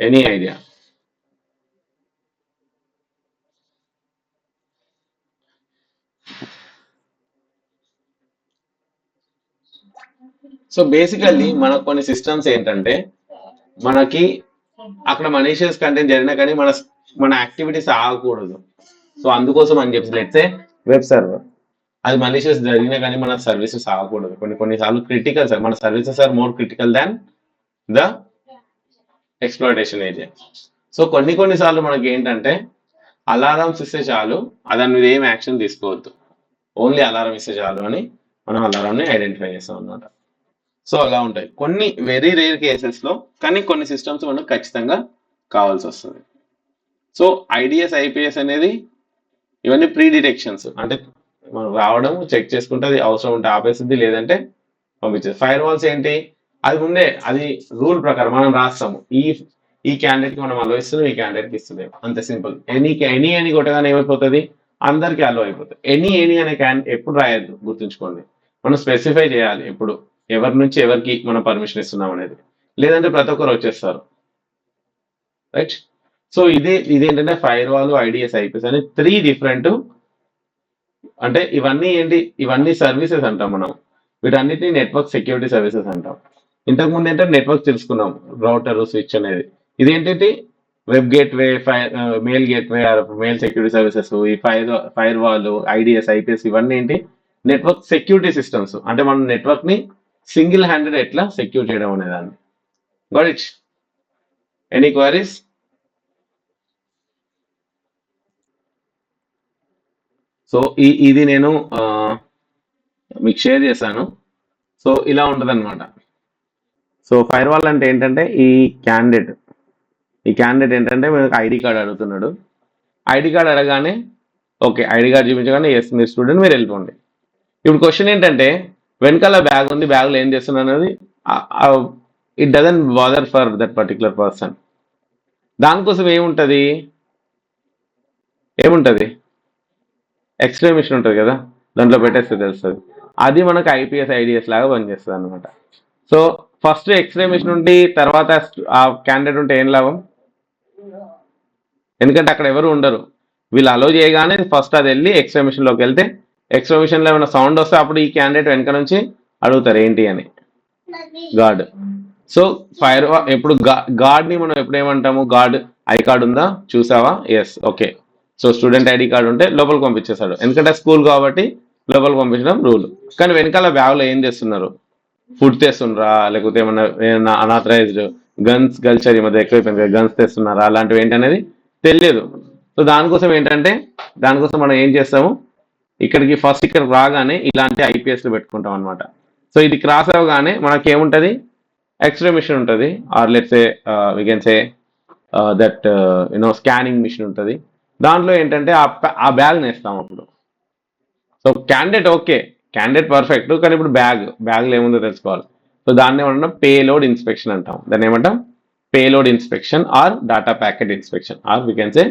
Any idea? సో బేసికల్లీ మనకు కొన్ని సిస్టమ్స్ ఏంటంటే మనకి అక్కడ మనీషియస్ కంటెంట్ జరిగినా కానీ మన యాక్టివిటీస్ ఆగకూడదు. సో అందుకోసం అని చెప్పి లెట్సే వెబ్ సర్వర్, అది మనీషియస్ జరిగినా కానీ మన సర్వీసెస్ ఆగకూడదు. కొన్నిసార్లు క్రిటికల్ సార్, మన services are more critical than the exploitation area. So కొన్నిసార్లు మనకి ఏంటంటే అలారమ్స్ ఇస్తే చాలు, దాని మీద ఏం యాక్షన్ తీసుకోవద్దు, ఓన్లీ అలారం ఇస్తే చాలు అని మనం అలారంని ఐడెంటిఫై చేస్తాం అన్నమాట. సో అలా ఉంటాయి కొన్ని వెరీ రేర్ కేసెస్లో, కానీ కొన్ని సిస్టమ్స్ మనకు ఖచ్చితంగా కావాల్సి వస్తుంది. సో ఐడిఎస్ ఐపీఎస్ అనేది ఇవన్నీ ప్రీ డిటెక్షన్స్, అంటే మనం రావడం చెక్ చేసుకుంటే అది అవసరం ఉంటే ఆపేస్తుంది, లేదంటే పంపించేది. ఫైర్ వాల్స్ ఏంటి, అది ముందే అది రూల్ ప్రకారం మనం రాస్తాము, ఈ క్యాండిడేట్కి మనం అలో ఇస్తున్నాం, ఈ క్యాండిడేట్కి ఇస్తున్నాం, అంతే సింపుల్. ఎనీ కొట్టగానే ఏమైపోతుంది, అందరికీ అలో అయిపోతుంది. ఎనీ అనే ఎప్పుడు రాయద్దు, గుర్తుంచుకోండి. మనం స్పెసిఫై చేయాలి ఎప్పుడు ఎవరి నుంచి ఎవరికి మనం పర్మిషన్ ఇస్తున్నాం అనేది, లేదంటే ప్రతి ఒక్కరు వచ్చేస్తారు, రైట్? సో ఇదేంటంటే ఫైర్ వాల్, ఐడిఎస్, ఐపీఎస్ అనే 3 డిఫరెంట్. అంటే ఇవన్నీ ఏంటి, ఇవన్నీ సర్వీసెస్ అంటాం మనం. వీటన్నిటిని నెట్వర్క్ సెక్యూరిటీ సర్వీసెస్ అంటాం. ఇంతకుముందు ఏంటంటే నెట్వర్క్ తెలుసుకున్నాం, రౌటర్, స్విచ్ అనేది. ఇదేంటంటే web gateway, mail gateway, mail security services, ఈ ఫైర్ వాల్, ఐడిఎస్, ఐపీఎస్ ఇవన్నీ ఏంటి, నెట్వర్క్ సెక్యూరిటీ సిస్టమ్స్. అంటే మనం నెట్వర్క్ ని సింగిల్ హ్యాండెడ్ ఎట్లా సెక్యూర్ చేయడం అనేదాన్ని. Got it? Any queries? So ఇది నేను మీకు షేర్ చేశాను. సో ఇలా ఉంటుంది అనమాట. సో ఫైర్ వాల్ అంటే ఏంటంటే ఈ క్యాండిడేట్ ఏంటంటే మీకు ఐడి కార్డ్ అడుగుతున్నాడు. ఐడి కార్డ్ అడగానే ఓకే, ఐడి కార్డ్ చూపించగానే ఎస్ మీరు స్టూడెంట్, మీరు వెళ్ళిపోండి. ఇప్పుడు క్వశ్చన్ ఏంటంటే వెనకాల బ్యాగ్ ఉంది, బ్యాగ్లో ఏం చేస్తున్నా అనేది it doesn't bother for that particular person. దానికోసం ఏముంటుంది ఎక్స్ప్లెనేషన్ ఉంటుంది కదా, దాంట్లో పెట్టేస్తే తెలుస్తుంది. అది మనకు ఐపీఎస్ ఐడిఎస్ లాగా పనిచేస్తుంది అనమాట. సో ఫస్ట్ ఎక్స్ప్లెనేషన్ ఉండి తర్వాత ఆ క్యాండిడేట్ ఉంటే ఏం లాభం? ఎందుకంటే అక్కడ ఎవరు ఉండరు. వీళ్ళు అలో చేయగానే ఫస్ట్ అది వెళ్ళి ఎక్స్ప్లెనేషన్లోకి వెళ్తే ఎక్స్ప్లెనేషన్లో ఏమైనా సౌండ్ వస్తే అప్పుడు ఈ క్యాండిడేట్ వెనక నుంచి అడుగుతారు ఏంటి అని, గార్డ్. సో ఫైర్ ఎప్పుడు గార్డ్ని మనం ఎప్పుడేమంటాము, గార్డ్ ఐ కార్డ్ ఉందా చూసావా, yes okay. So student ID card ఉంటే లోపలికి పంపించేస్తాడు, ఎందుకంటే స్కూల్ కాబట్టి లోపలికి పంపించడం రూల్. కానీ వెనకాల బ్యాగ్లో ఏం చేస్తున్నారు, ఫుడ్ తెస్తున్నారా, లేకపోతే ఏమన్నా అనాథరైజ్డ్ గన్స్ కల్చర్ ఈ మధ్య ఎక్కువైపోయింది కదా, గన్స్ తెస్తున్నారా, అలాంటివి ఏంటనేది తెలియదు. సో దానికోసం మనం ఏం చేస్తాము, ఇక్కడికి ఫస్ట్ ఇక్కడ రాగానే ఇలాంటి ఐపీఎస్లు పెట్టుకుంటాం అనమాట. సో ఇది క్రాస్ అవ్వగానే మనకేముంటుంది, ఎక్స్రే మిషన్ ఉంటుంది, or let's say we can say that scanning machine ఉంటుంది. దాంట్లో ఏంటంటే ఆ బ్యాగ్ నేస్తాం అప్పుడు. So candidate okay, candidate perfect, కానీ ఇప్పుడు బ్యాగ్లో ఏముందో తెలుసుకోవాలి. సో దాన్ని ఏమంటాం పేలోడ్ ఇన్స్పెక్షన్ అంటాం. దాన్ని ఏమంటాం payload inspection or data packet inspection or we can say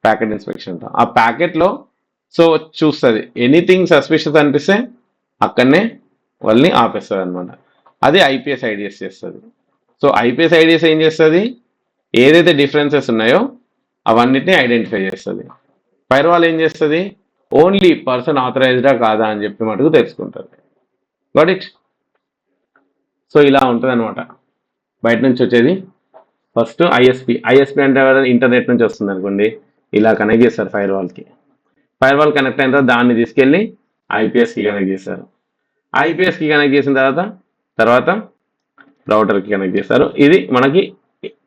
packet inspection అంటాం. ఆ ప్యాకెట్లో సో చూస్తుంది, ఎనీథింగ్ సస్పిషియస్ అనిపిస్తే అక్కడనే వాళ్ళని ఆపేస్తుంది అనమాట. అది ఐపీఎస్ ఐడిఎస్ చేస్తుంది. సో ఐపీఎస్ ఐడిఎస్ ఏం చేస్తుంది, ఏదైతే డిఫరెన్సెస్ ఉన్నాయో అవన్నిటిని ఐడెంటిఫై చేస్తుంది. ఫైర్ వాల్ ఏం చేస్తుంది, ఓన్లీ పర్సన్ ఆథరైజ్డా కాదా అని చెప్పి మటుకు తెలుసుకుంటుంది. Got it? సో ఇలా ఉంటుంది అనమాట. బయట నుంచి వచ్చేది ఫస్ట్ ఐఎస్పి అంటే ఇంటర్నెట్ నుంచి వస్తుంది అనుకోండి, ఇలా కనెక్ట్ చేస్తారు ఫైర్ వాల్కి. ఫైర్ వాల్ కనెక్ట్ అయిన తర్వాత దాన్ని తీసుకెళ్ళి ఐపీఎస్కి కనెక్ట్ చేస్తారు. ఐపీఎస్కి కనెక్ట్ చేసిన తర్వాత రౌటర్కి కనెక్ట్ చేస్తారు. ఇది మనకి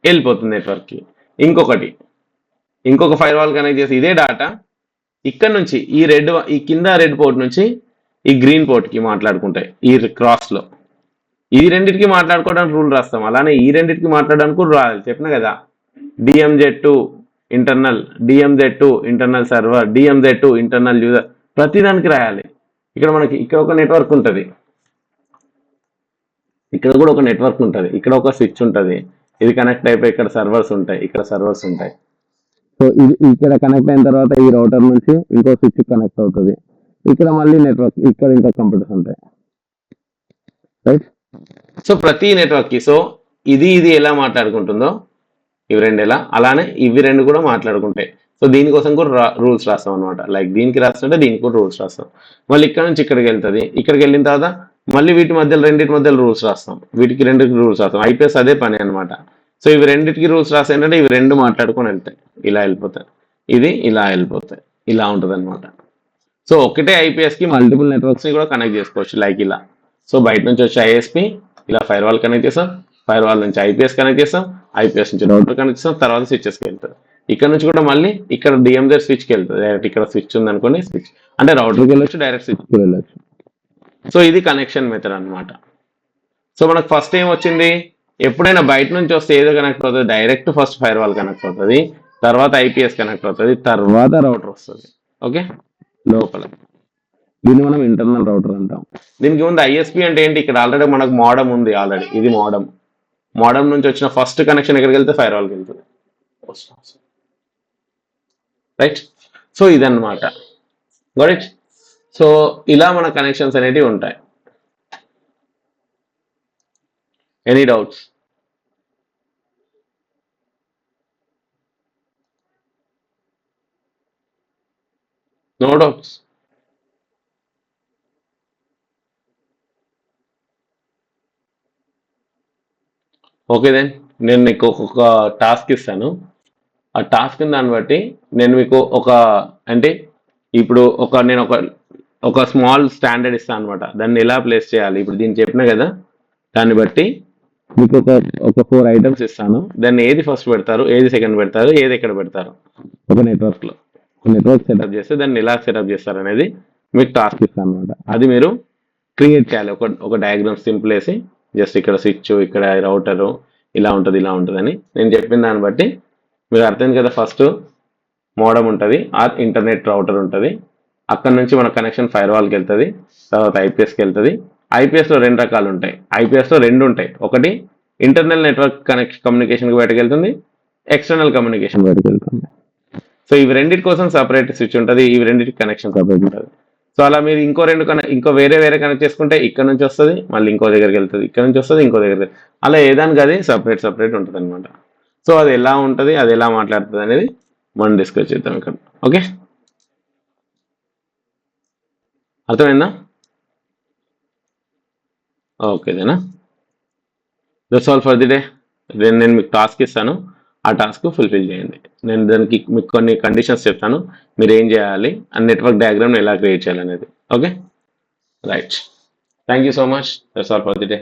వెళ్ళిపోతుంది నెట్వర్క్కి. ఇంకొక ఫైర్ వాల్ కనెక్ట్ చేసి ఇదే డాటా ఇక్కడ నుంచి ఈ కింద రెడ్ పోర్ట్ నుంచి ఈ గ్రీన్ పోర్ట్కి మాట్లాడుకుంటాయి. ఈ క్రాస్లో ఈ రెండింటికి మాట్లాడుకోవడానికి రూల్ రాస్తాం. అలానే ఈ రెండింటికి మాట్లాడడానికి కూడా రాయాలి. చెప్పిన కదా, DMZ2 internal, DMZ2 internal server, DMZ2 internal user, ప్రతిదానికి రాయాలి. ఇక్కడ ఒక నెట్వర్క్ ఉంటుంది, ఇక్కడ కూడా ఒక నెట్వర్క్ ఉంటుంది, ఇక్కడ ఒక స్విచ్ ఉంటుంది, ఇది కనెక్ట్ అయిపోయి ఇక్కడ సర్వర్స్ ఉంటాయి, ఇక్కడ సర్వర్స్ ఉంటాయి. సో ఇది ఇక్కడ కనెక్ట్ అయిన తర్వాత ఈ రౌటర్ నుంచి ఇంకో స్విచ్ కనెక్ట్ అవుతుంది, ఇక్కడ మళ్ళీ నెట్వర్క్, ఇక్కడ ఇంకా కంప్యూటర్స్ ఉంటాయి, రైట్? సో ప్రతి నెట్వర్క్కి సో ఇది ఎలా మాట్లాడుకుంటుందో ఇవి రెండు ఎలా, అలానే ఇవి రెండు కూడా మాట్లాడుకుంటాయి. సో దీనికోసం కూడా రూల్స్ రాస్తాం అనమాట. లైక్ దీనికి రాస్తుంటే దీనికి కూడా రూల్స్ రాస్తాం. మళ్ళీ ఇక్కడ నుంచి ఇక్కడికి వెళ్తుంది, ఇక్కడికి వెళ్ళిన తర్వాత మళ్ళీ రెండింటి మధ్యలో రూల్స్ రాస్తాం, వీటికి రెండింటికి రూల్స్ రాస్తాం. ఐపీఎస్ అదే పని అనమాట. సో ఇవి రెండింటికి రూల్స్ రాస్తాయి ఏంటంటే ఇవి రెండు మాట్లాడుకొని వెళ్తాయి, ఇలా వెళ్ళిపోతాయి, ఇది ఇలా వెళ్ళిపోతాయి, ఇలా ఉంటుంది అనమాట. సో ఒకటే ఐపీఎస్కి మల్టిపుల్ నెట్వర్క్స్ని కూడా కనెక్ట్ చేసుకోవచ్చు, లైక్ ఇలా. సో బయట నుంచి వచ్చే ఐఎస్పి ఇలా ఫైర్ వాల్ కనెక్ట్ చేస్తాం, ఫైర్ వాల్ నుంచి ఐపీఎస్ కనెక్ట్ చేస్తాం, ఐపీఎస్ నుంచి రౌటర్ కనెక్ట్ చేస్తాం, తర్వాత స్విచ్చెస్కి వెళ్తుంది. ఇక్కడ నుంచి కూడా మళ్ళీ ఇక్కడ DMZ స్విచ్కి వెళ్తుంది, డైరెక్ట్ ఇక్కడ స్విచ్ ఉంది అనుకోని స్విచ్ అంటే రౌటర్కి వెళ్ళొచ్చు, డైరెక్ట్ స్విచ్కి వెళ్ళొచ్చు. సో ఇది కనెక్షన్ మెథడ్ అనమాట. సో మనకు ఫస్ట్ ఏం వచ్చింది, ఎప్పుడైనా బయట నుంచి వస్తే ఏదో కనెక్ట్ అవుతుంది, direct first fire wall connect అవుతుంది, తర్వాత ఐపీఎస్ కనెక్ట్ అవుతుంది, తర్వాత రౌటర్ వస్తుంది. ఓకే, లోపల దీన్ని మనం ఇంటర్నల్ రౌటర్ అంటాం. దీనికి ముందు ఐఎస్పి అంటే ఏంటి, ఇక్కడ ఆల్రెడీ మనకు మోడమ్ ఉంది, ఆల్రెడీ ఇది మోడమ్ నుంచి వచ్చిన ఫస్ట్ కనెక్షన్ ఎక్కడికి వెళ్తే ఫైర్ వాల్కి వెళ్తుంది, రైట్? సో ఇదన్నమాట, గాట్ ఇట్? సో ఇలా మన కనెక్షన్స్ అనేటివి ఉంటాయి. Any doubts? No doubts? Okay then నేను మీకు ఒక టాస్క్ ఇస్తాను. ఆ టాస్క్ దాన్ని బట్టి నేను మీకు అంటే ఇప్పుడు నేను ఒక స్మాల్ స్టాండర్డ్ ఇస్తాను అనమాట. దాన్ని ఎలా ప్లేస్ చేయాలి ఇప్పుడు దీన్ని చెప్పినా కదా, దాన్ని బట్టి మీకు ఒక 4 ఐటమ్స్ ఇస్తాను. దాన్ని ఏది ఫస్ట్ పెడతారు, ఏది సెకండ్ పెడతారు, ఏది ఎక్కడ పెడతారు ఒక నెట్వర్క్లో. నెట్వర్క్ సెటప్ చేస్తే దాన్ని ఎలా సెటప్ చేస్తారు అనేది మీకు టాస్క్ ఇస్తాను అనమాట. అది మీరు క్రియేట్ చేయాలి. ఒక డయాగ్రామ్ సింపుల్ వేసి జస్ట్ ఇక్కడ స్విచ్, ఇక్కడ రౌటరు, ఇలా ఉంటుంది ఇలా ఉంటుంది అని నేను చెప్పిన దాన్ని బట్టి మీకు అర్థమైంది కదా. ఫస్ట్ మోడమ్ ఉంటుంది, ఆర్ ఇంటర్నెట్ రౌటర్ ఉంటుంది. అక్కడ నుంచి మన కనెక్షన్ ఫైర్ వాల్కి వెళ్తుంది, తర్వాత ఐపీఎస్కి వెళ్తుంది. ఐపీఎస్లో 2 రకాలు ఉంటాయి. ఐపీఎస్లో 2 ఉంటాయి. ఒకటి ఇంటర్నల్ నెట్వర్క్ కమ్యూనికేషన్కి బయటకు వెళ్తుంది, ఎక్స్టర్నల్ కమ్యూనికేషన్ బయటకు వెళ్తుంది. సో ఇవి రెండింటి కోసం సపరేట్ స్విచ్ ఉంటుంది, ఇవి రెండింటికి కనెక్షన్ సపరేట్ ఉంటుంది. సో అలా మీరు ఇంకో వేరే కనెక్ట్ చేసుకుంటే ఇక్కడ నుంచి వస్తుంది, మళ్ళీ ఇంకో దగ్గరికి వెళ్తుంది, ఇక్కడ నుంచి వస్తుంది, ఇంకో దగ్గరికి, అలా ఏదానికి అది సపరేట్ ఉంటుంది అనమాట. సో అది ఎలా ఉంటుంది, అది ఎలా మాట్లాడుతుంది అనేది మనం డిస్కస్ చేద్దాం ఇక్కడ. ఓకే, అర్థమైందా? ఓకేదేనా? That's all for the day. నేను మీకు టాస్క్ ఇస్తాను, ఆ టాస్క్ ఫుల్ఫిల్ చేయండి. నేను దానికి మీకు కొన్ని కండిషన్స్ చెప్తాను, మీరు ఏం చేయాలి, ఆ నెట్వర్క్ డయాగ్రామ్ ఎలా క్రియేట్ చేయాలి అనేది. Okay, right. Thank you so much. That's all for the day.